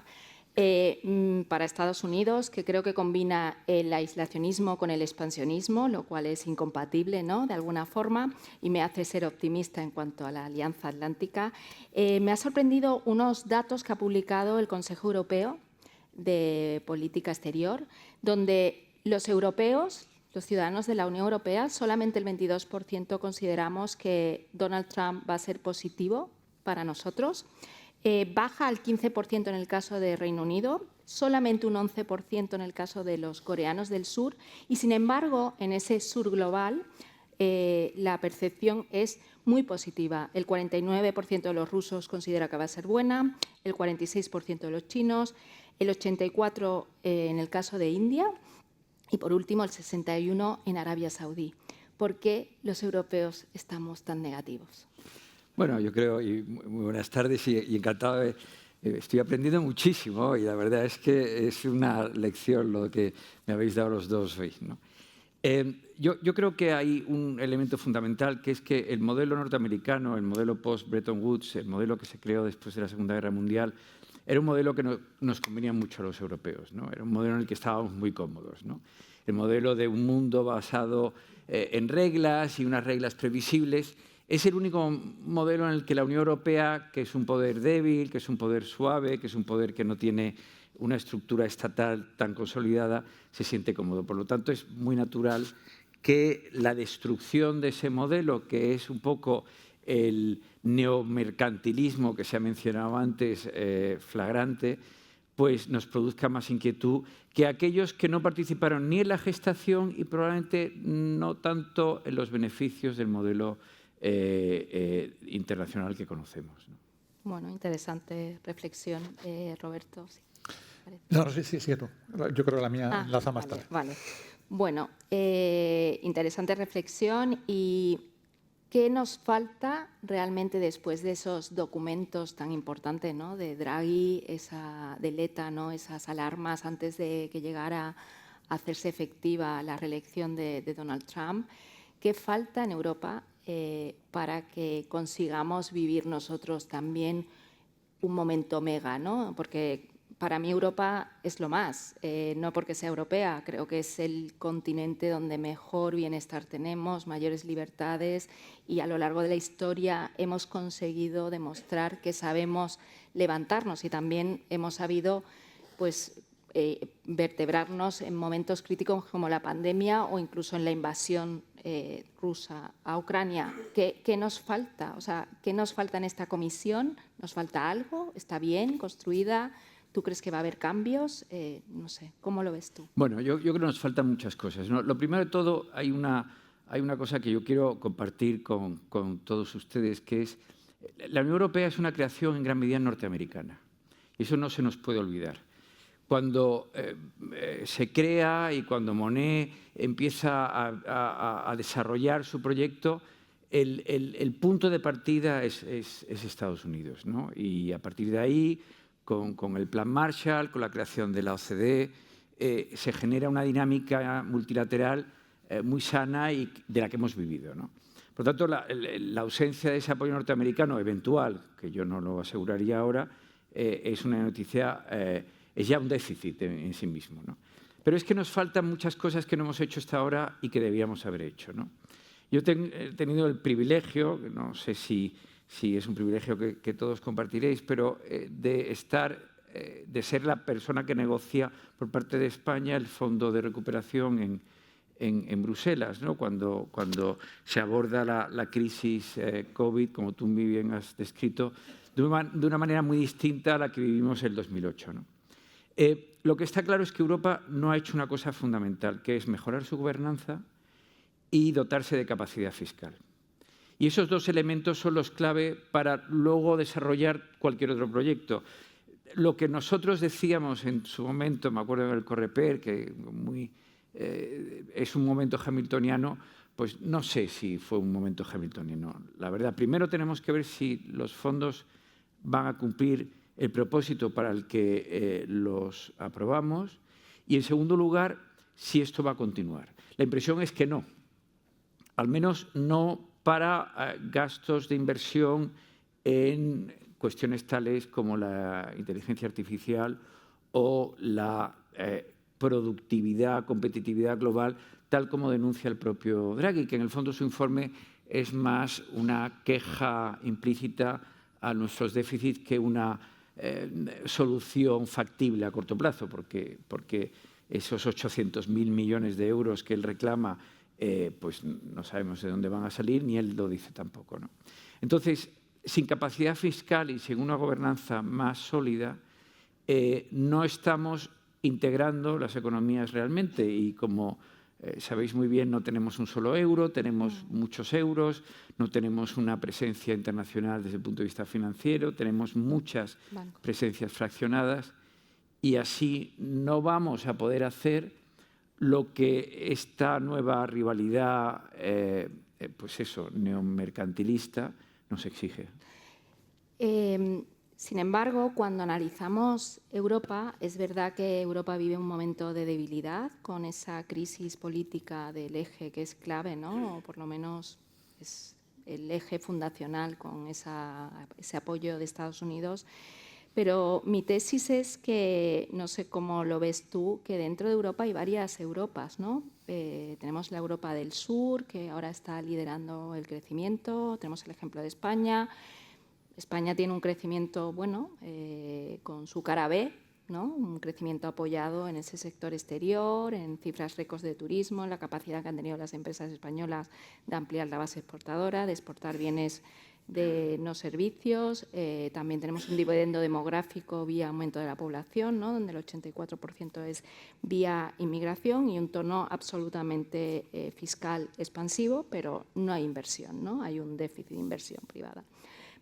para Estados Unidos, que creo que combina el aislacionismo con el expansionismo, lo cual es incompatible, ¿no?, de alguna forma, y me hace ser optimista en cuanto a la Alianza Atlántica. Me ha sorprendido unos datos que ha publicado el Consejo Europeo de Política Exterior, donde los europeos, los ciudadanos de la Unión Europea, solamente el 22% consideramos que Donald Trump va a ser positivo para nosotros. Baja al 15% en el caso de Reino Unido, solamente un 11% en el caso de los coreanos del sur y, sin embargo, en ese sur global la percepción es muy positiva. El 49% de los rusos considera que va a ser buena, el 46% de los chinos, el 84% en el caso de India y, por último, el 61% en Arabia Saudí. ¿Por qué los europeos estamos tan negativos? Bueno, yo creo, y muy buenas tardes y encantado, estoy aprendiendo muchísimo y la verdad es que es una lección lo que me habéis dado los dos hoy, ¿no? Yo creo que hay un elemento fundamental, que es que el modelo norteamericano, el modelo post-Bretton Woods, el modelo que se creó después de la Segunda Guerra Mundial, era un modelo que nos convenía mucho a los europeos, ¿no? Era un modelo en el que estábamos muy cómodos, ¿no? El modelo de un mundo basado en reglas y unas reglas previsibles. Es el único modelo en el que la Unión Europea, que es un poder débil, que es un poder suave, que es un poder que no tiene una estructura estatal tan consolidada, se siente cómodo. Por lo tanto, es muy natural que la destrucción de ese modelo, que es un poco el neomercantilismo que se ha mencionado antes, flagrante, pues nos produzca más inquietud que aquellos que no participaron ni en la gestación y probablemente no tanto en los beneficios del modelo internacional que conocemos, ¿no? Bueno, interesante reflexión, Roberto. Sí, no, sí, tú. Yo creo que la mía enlaza más tarde. Vale. Bueno, interesante reflexión. ¿Y qué nos falta realmente después de esos documentos tan importantes, ¿no?, de Draghi, de Letta, ¿no?, esas alarmas antes de que llegara a hacerse efectiva la reelección de Donald Trump? ¿Qué falta en Europa para que consigamos vivir nosotros también un momento mega, ¿no? Porque para mí Europa es lo más, no porque sea europea, creo que es el continente donde mejor bienestar tenemos, mayores libertades, y a lo largo de la historia hemos conseguido demostrar que sabemos levantarnos y también hemos sabido, pues, vertebrarnos en momentos críticos como la pandemia o incluso en la invasión rusa a Ucrania. ¿Qué nos falta? O sea, ¿qué nos falta en esta comisión? ¿Nos falta algo? ¿Está bien construida? ¿Tú crees que va a haber cambios? No sé, ¿cómo lo ves tú? Bueno, yo creo que nos faltan muchas cosas, ¿no? Lo primero de todo, hay una cosa que yo quiero compartir con todos ustedes, que es la Unión Europea es una creación en gran medida norteamericana. Y eso no se nos puede olvidar. Cuando se crea y cuando Monnet empieza a desarrollar su proyecto, el punto de partida es Estados Unidos, ¿no? Y a partir de ahí, con el Plan Marshall, con la creación de la OCDE, se genera una dinámica multilateral muy sana y de la que hemos vivido, ¿no? Por lo tanto, la ausencia de ese apoyo norteamericano eventual, que yo no lo aseguraría ahora, es una noticia, es ya un déficit en sí mismo, ¿no? Pero es que nos faltan muchas cosas que no hemos hecho hasta ahora y que debíamos haber hecho, ¿no? Yo he tenido el privilegio, no sé si es un privilegio que todos compartiréis, pero de ser la persona que negocia por parte de España el Fondo de Recuperación en Bruselas, ¿no? Cuando se aborda la crisis COVID, como tú muy bien has descrito, de una manera muy distinta a la que vivimos en el 2008, ¿no? Lo que está claro es que Europa no ha hecho una cosa fundamental, que es mejorar su gobernanza y dotarse de capacidad fiscal. Y esos dos elementos son los clave para luego desarrollar cualquier otro proyecto. Lo que nosotros decíamos en su momento, me acuerdo del Coreper, que es un momento hamiltoniano, pues no sé si fue un momento hamiltoniano. La verdad, primero tenemos que ver si los fondos van a cumplir el propósito para el que los aprobamos Y, en segundo lugar, si esto va a continuar. La impresión es que no. Al menos no para gastos de inversión en cuestiones tales como la inteligencia artificial o la productividad, competitividad global, tal como denuncia el propio Draghi, que en el fondo su informe es más una queja implícita a nuestros déficits que una solución factible a corto plazo, porque esos 800.000 millones de euros que él reclama, pues no sabemos de dónde van a salir, ni él lo dice tampoco, ¿no? Entonces, sin capacidad fiscal y sin una gobernanza más sólida, no estamos integrando las economías realmente y, como sabéis muy bien, no tenemos un solo euro, tenemos muchos euros, no tenemos una presencia internacional desde el punto de vista financiero, tenemos muchas presencias fraccionadas y así no vamos a poder hacer lo que esta nueva rivalidad, pues eso, neomercantilista nos exige. Sin embargo, cuando analizamos Europa, es verdad que Europa vive un momento de debilidad con esa crisis política del eje que es clave, ¿no? O por lo menos es el eje fundacional con ese apoyo de Estados Unidos. Pero mi tesis es que, no sé cómo lo ves tú, que dentro de Europa hay varias Europas, ¿no? Tenemos la Europa del Sur, que ahora está liderando el crecimiento, tenemos el ejemplo de España. España tiene un crecimiento, bueno, con su cara B, ¿no? Un crecimiento apoyado en ese sector exterior, en cifras récords de turismo, en la capacidad que han tenido las empresas españolas de ampliar la base exportadora, de exportar bienes de no servicios. También tenemos un dividendo demográfico vía aumento de la población, ¿no? Donde el 84% es vía inmigración y un tono absolutamente fiscal expansivo, pero no hay inversión, ¿no? Hay un déficit de inversión privada.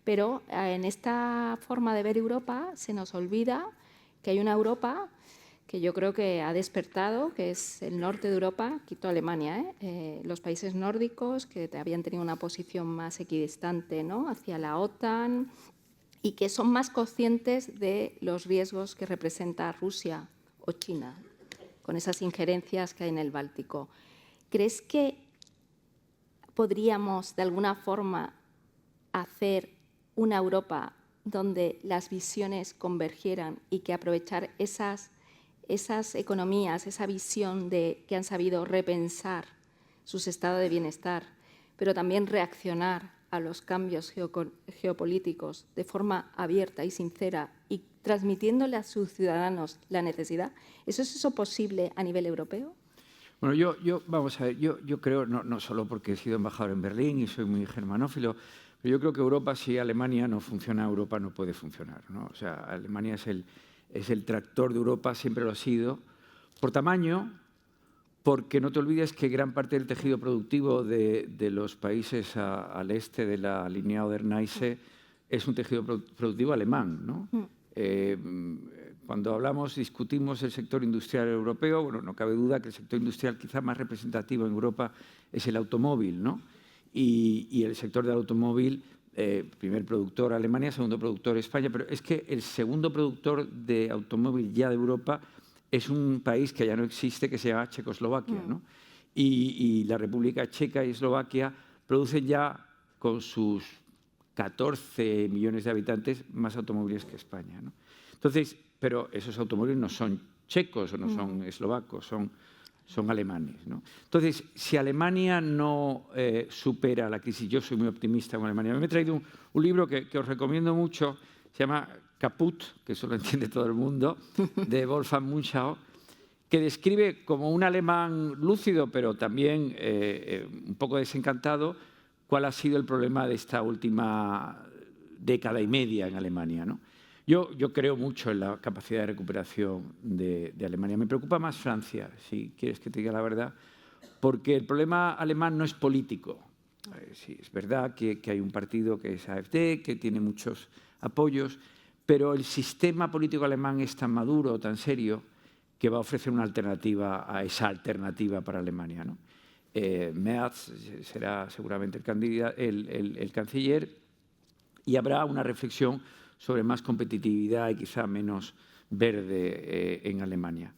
Pero en esta forma de ver Europa se nos olvida que hay una Europa que yo creo que ha despertado, que es el norte de Europa, quito Alemania, los países nórdicos que habían tenido una posición más equidistante, ¿no? Hacia la OTAN y que son más conscientes de los riesgos que representa Rusia o China con esas injerencias que hay en el Báltico. ¿Crees que podríamos de alguna forma hacer una Europa donde las visiones convergieran y que aprovechar esas economías, esa visión que han sabido repensar sus estados de bienestar, pero también reaccionar a los cambios geopolíticos de forma abierta y sincera y transmitiéndole a sus ciudadanos la necesidad? ¿Es eso posible a nivel europeo? Bueno, vamos a ver, yo creo, no solo porque he sido embajador en Berlín y soy muy germanófilo, pero yo creo que Europa, si Alemania no funciona, Europa no puede funcionar, ¿no? O sea, Alemania es el tractor de Europa, siempre lo ha sido, por tamaño, porque no te olvides que gran parte del tejido productivo de los países al este de la línea Oder-Neisse es un tejido productivo alemán, ¿no? Cuando discutimos el sector industrial europeo, bueno, no cabe duda que el sector industrial quizá más representativo en Europa es el automóvil, ¿no? Y el sector del automóvil, primer productor Alemania, segundo productor España, pero es que el segundo productor de automóvil ya de Europa es un país que ya no existe, que se llama Checoslovaquia, ¿no? Y la República Checa y Eslovaquia producen ya, con sus 14 millones de habitantes, más automóviles que España, ¿no? Entonces, pero esos automóviles no son checos o no son eslovacos, son alemanes, ¿no? Entonces, si Alemania no supera la crisis, yo soy muy optimista con Alemania. Me he traído un libro que os recomiendo mucho, se llama Caput, que eso lo entiende todo el mundo, de Wolfgang Munchau, que describe como un alemán lúcido, pero también un poco desencantado, cuál ha sido el problema de esta última década y media en Alemania, ¿no? Yo creo mucho en la capacidad de recuperación de Alemania. Me preocupa más Francia, si quieres que te diga la verdad, porque el problema alemán no es político. Sí, es verdad que hay un partido que es AfD, que tiene muchos apoyos, pero el sistema político alemán es tan maduro, tan serio, que va a ofrecer una alternativa a esa alternativa para Alemania, ¿no? Merz será seguramente el canciller y habrá una reflexión sobre más competitividad y quizá menos verde en Alemania.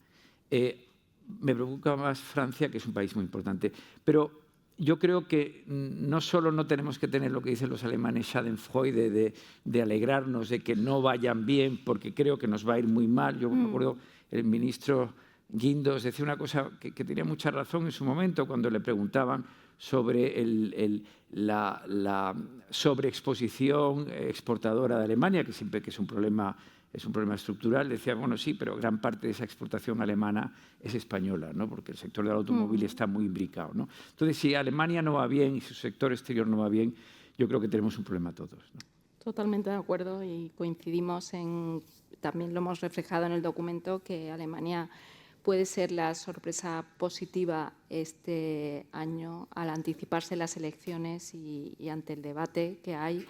Me preocupa más Francia, que es un país muy importante. Pero yo creo que no solo no tenemos que tener lo que dicen los alemanes, Schadenfreude, de alegrarnos de que no vayan bien, porque creo que nos va a ir muy mal. Yo me acuerdo, el ministro Guindos decía una cosa que tenía mucha razón en su momento cuando le preguntaban sobre la sobreexposición exportadora de Alemania, que siempre que es un problema estructural. Decía, bueno, sí, pero gran parte de esa exportación alemana es española, ¿no? Porque el sector del automóvil está muy imbricado, ¿no? Entonces, si Alemania no va bien y su sector exterior no va bien, yo creo que tenemos un problema todos, ¿no? Totalmente de acuerdo, y coincidimos también lo hemos reflejado en el documento, que Alemania puede ser la sorpresa positiva este año al anticiparse las elecciones y ante el debate que hay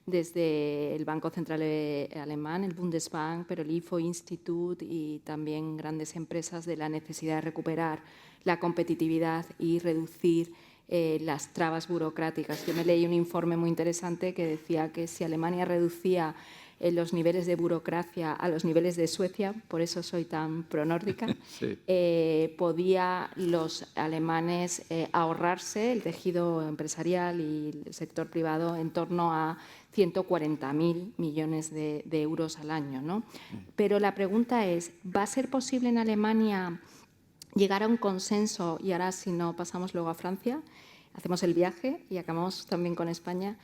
desde el Banco Central alemán, el Bundesbank, pero el IFO Institut y también grandes empresas, de la necesidad de recuperar la competitividad y reducir las trabas burocráticas. Yo me leí un informe muy interesante que decía que si Alemania reducía los niveles de burocracia a los niveles de Suecia, por eso soy tan pronórdica, sí, podía los alemanes ahorrarse, el tejido empresarial y el sector privado, en torno a 140.000 millones de euros al año, ¿no? Pero la pregunta es, ¿va a ser posible en Alemania llegar a un consenso? Y ahora, si no, pasamos luego a Francia, hacemos el viaje y acabamos también con España.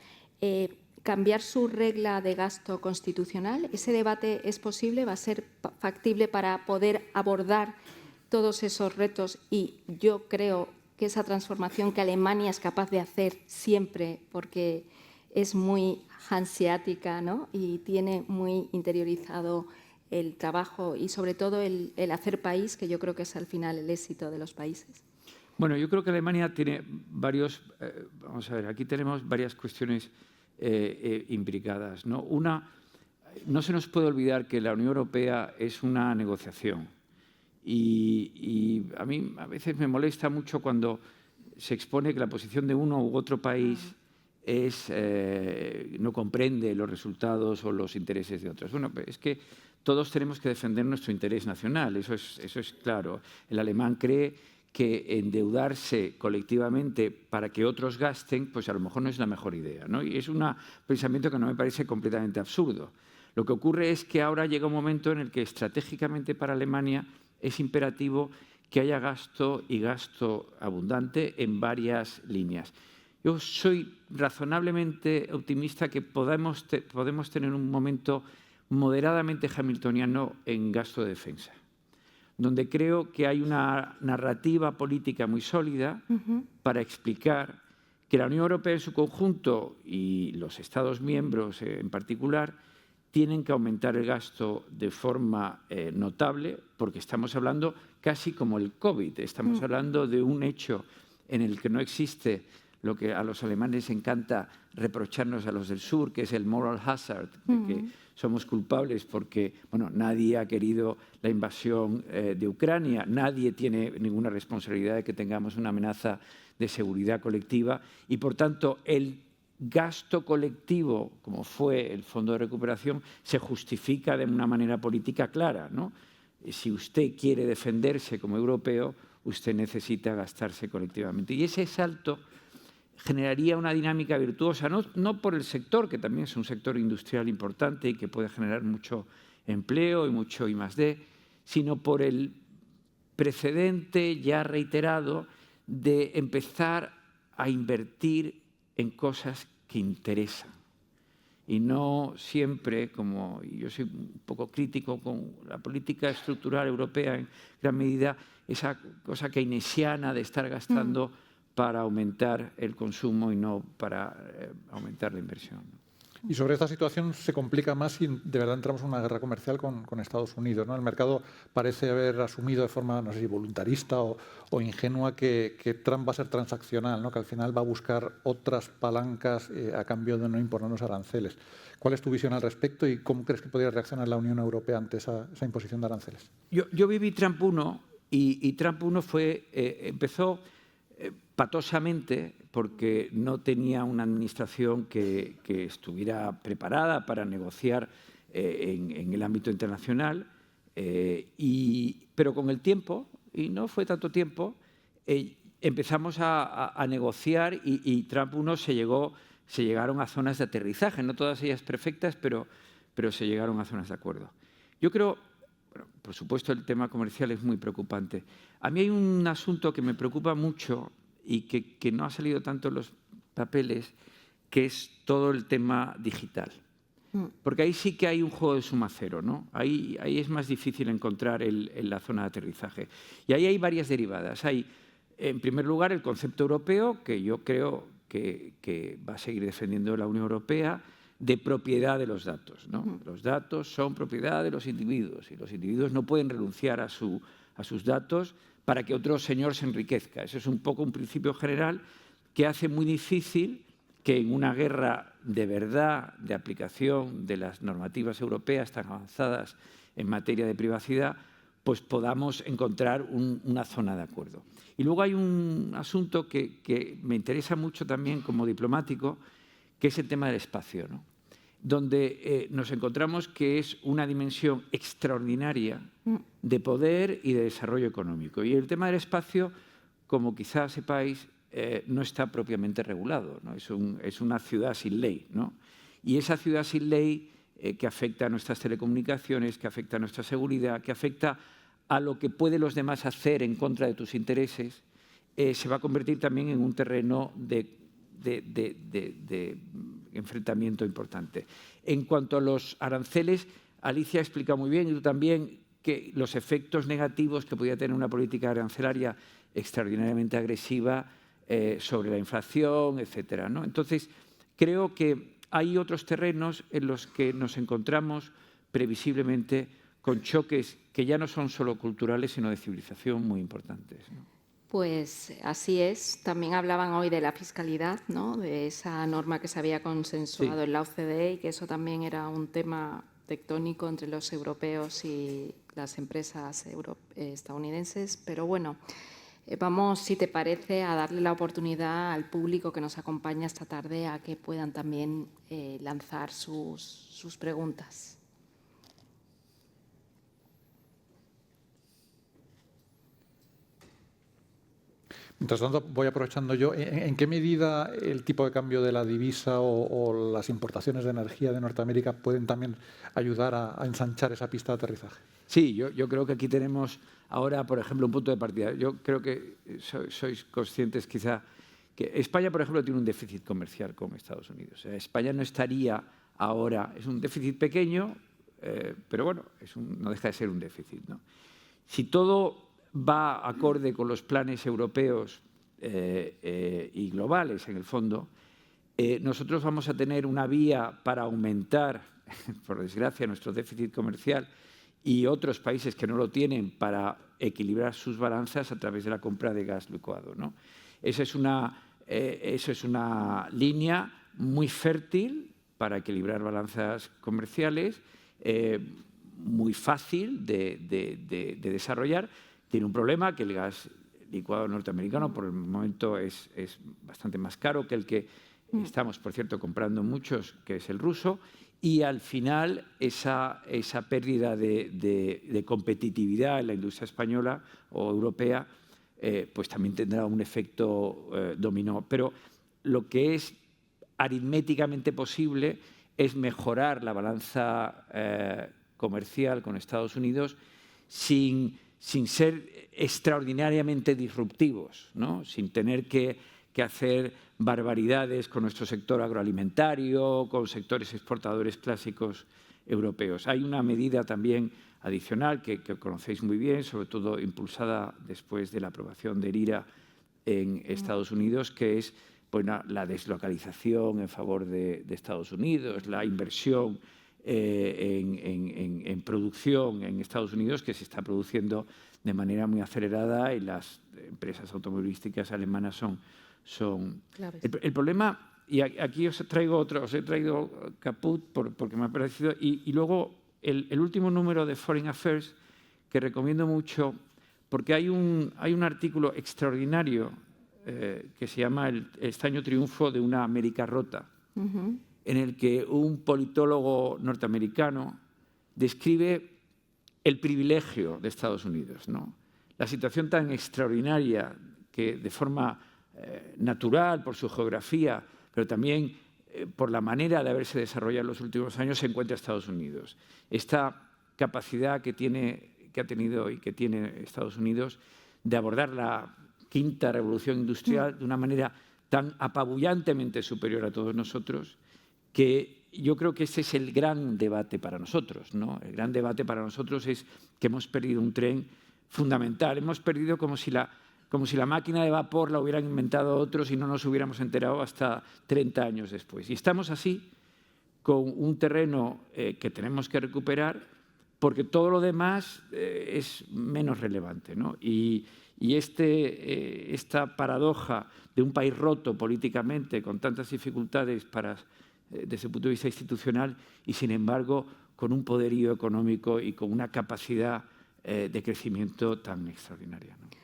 Cambiar su regla de gasto constitucional, ¿ese debate es posible? ¿Va a ser factible para poder abordar todos esos retos? Y yo creo que esa transformación que Alemania es capaz de hacer siempre, porque es muy hanseática, ¿no? Y tiene muy interiorizado el trabajo y sobre todo el hacer país, que yo creo que es al final el éxito de los países. Bueno, yo creo que Alemania tiene varios, vamos a ver, aquí tenemos varias cuestiones imbricadas, ¿no? Una, no se nos puede olvidar que la Unión Europea es una negociación y a mí a veces me molesta mucho cuando se expone que la posición de uno u otro país no comprende los resultados o los intereses de otros. Bueno, es que todos tenemos que defender nuestro interés nacional, eso es claro. El alemán cree que endeudarse colectivamente para que otros gasten, pues a lo mejor no es la mejor idea, ¿no? Y es un pensamiento que no me parece completamente absurdo. Lo que ocurre es que ahora llega un momento en el que estratégicamente para Alemania es imperativo que haya gasto y gasto abundante en varias líneas. Yo soy razonablemente optimista que podemos tener un momento moderadamente hamiltoniano en gasto de defensa, donde creo que hay una narrativa política muy sólida para explicar que la Unión Europea en su conjunto y los Estados miembros en particular tienen que aumentar el gasto de forma notable, porque estamos hablando casi como el COVID, estamos hablando de un hecho en el que no existe lo que a los alemanes encanta reprocharnos a los del sur, que es el moral hazard, de que somos culpables porque nadie ha querido la invasión de Ucrania, nadie tiene ninguna responsabilidad de que tengamos una amenaza de seguridad colectiva y, por tanto, el gasto colectivo, como fue el Fondo de Recuperación, se justifica de una manera política clara, ¿no? Si usted quiere defenderse como europeo, usted necesita gastarse colectivamente. Y ese salto generaría una dinámica virtuosa, no por el sector, que también es un sector industrial importante y que puede generar mucho empleo y mucho I+D, sino por el precedente ya reiterado de empezar a invertir en cosas que interesan. Y no siempre, como yo soy un poco crítico con la política estructural europea en gran medida, esa cosa keynesiana de estar gastando para aumentar el consumo y no para aumentar la inversión. Y sobre esta situación se complica más si de verdad entramos en una guerra comercial con Estados Unidos, ¿no? El mercado parece haber asumido de forma, no sé si voluntarista o ingenua, que Trump va a ser transaccional, ¿no? Que al final va a buscar otras palancas a cambio de no imponernos aranceles. ¿Cuál es tu visión al respecto y cómo crees que podría reaccionar la Unión Europea ante esa imposición de aranceles? Yo viví Trump 1 y Trump 1 empezó patosamente porque no tenía una administración que estuviera preparada para negociar en el ámbito internacional. Pero con el tiempo, y no fue tanto tiempo, empezamos a negociar y Trump 1 se llegaron a zonas de aterrizaje, no todas ellas perfectas, pero se llegaron a zonas de acuerdo. Yo creo, bueno, por supuesto el tema comercial es muy preocupante. A mí hay un asunto que me preocupa mucho y que no ha salido tanto en los papeles, que es todo el tema digital. Porque ahí sí que hay un juego de suma cero, ¿no? Ahí es más difícil encontrar la zona de aterrizaje. Y ahí hay varias derivadas. Hay, en primer lugar, el concepto europeo, que yo creo que va a seguir defendiendo la Unión Europea, de propiedad de los datos, ¿no? Los datos son propiedad de los individuos y los individuos no pueden renunciar a sus datos para que otro señor se enriquezca. Eso es un poco un principio general que hace muy difícil que en una guerra de verdad de aplicación de las normativas europeas tan avanzadas en materia de privacidad, pues podamos encontrar una zona de acuerdo. Y luego hay un asunto que me interesa mucho también como diplomático, que es el tema del espacio, ¿no? Donde nos encontramos que es una dimensión extraordinaria de poder y de desarrollo económico. Y el tema del espacio, como quizás sepáis, no está propiamente regulado, ¿no? Es una ciudad sin ley, ¿no? Y esa ciudad sin ley que afecta a nuestras telecomunicaciones, que afecta a nuestra seguridad, que afecta a lo que pueden los demás hacer en contra de tus intereses, se va a convertir también en un terreno de enfrentamiento importante. En cuanto a los aranceles, Alicia ha explicado muy bien, y tú también, que los efectos negativos que podía tener una política arancelaria extraordinariamente agresiva sobre la inflación, etcétera, ¿no? Entonces, creo que hay otros terrenos en los que nos encontramos previsiblemente con choques que ya no son solo culturales, sino de civilización muy importantes, ¿no? Pues así es. También hablaban hoy de la fiscalidad, ¿no? De esa norma que se había consensuado en la OCDE y que eso también era un tema tectónico entre los europeos y las empresas estadounidenses. Pero bueno, vamos, si te parece, a darle la oportunidad al público que nos acompaña esta tarde a que puedan también lanzar sus preguntas. Mientras tanto, voy aprovechando yo. ¿En qué medida el tipo de cambio de la divisa o las importaciones de energía de Norteamérica pueden también ayudar a ensanchar esa pista de aterrizaje? Sí, yo creo que aquí tenemos ahora, por ejemplo, un punto de partida. Yo creo que sois conscientes quizá que España, por ejemplo, tiene un déficit comercial con Estados Unidos. O sea, España no estaría ahora, es un déficit pequeño, pero bueno, no deja de ser un déficit, ¿no? Si todo va acorde con los planes europeos y globales, en el fondo, nosotros vamos a tener una vía para aumentar, por desgracia, nuestro déficit comercial y otros países que no lo tienen para equilibrar sus balanzas a través de la compra de gas licuado, ¿no? Eso es una línea muy fértil para equilibrar balanzas comerciales, muy fácil de desarrollar. Tiene un problema, que el gas licuado norteamericano por el momento es bastante más caro que el que estamos, por cierto, comprando muchos, que es el ruso, y al final esa pérdida de competitividad en la industria española o europea pues también tendrá un efecto dominó. Pero lo que es aritméticamente posible es mejorar la balanza comercial con Estados Unidos sin ser extraordinariamente disruptivos, ¿no? Sin tener que hacer barbaridades con nuestro sector agroalimentario, con sectores exportadores clásicos europeos. Hay una medida también adicional que conocéis muy bien, sobre todo impulsada después de la aprobación del IRA en Estados Unidos, que es la deslocalización en favor de Estados Unidos, la inversión en producción en Estados Unidos, que se está produciendo de manera muy acelerada, y las empresas automovilísticas alemanas son el problema. Y aquí os he traído Caput porque me ha parecido, y luego el último número de Foreign Affairs, que recomiendo mucho, porque hay un artículo extraordinario que se llama El extraño triunfo de una América rota, en el que un politólogo norteamericano describe el privilegio de Estados Unidos, ¿no? La situación tan extraordinaria que de forma natural, por su geografía, pero también por la manera de haberse desarrollado en los últimos años, se encuentra Estados Unidos. Esta capacidad que ha tenido y que tiene Estados Unidos de abordar la quinta revolución industrial de una manera tan apabullantemente superior a todos nosotros, que yo creo que ese es el gran debate para nosotros, ¿no? El gran debate para nosotros es que hemos perdido un tren fundamental. Hemos perdido como si la máquina de vapor la hubieran inventado otros y no nos hubiéramos enterado hasta 30 años después. Y estamos así con un terreno que tenemos que recuperar porque todo lo demás es menos relevante, ¿no? Y esta paradoja de un país roto políticamente, con tantas dificultades desde el punto de vista institucional y, sin embargo, con un poderío económico y con una capacidad de crecimiento tan extraordinaria, ¿no?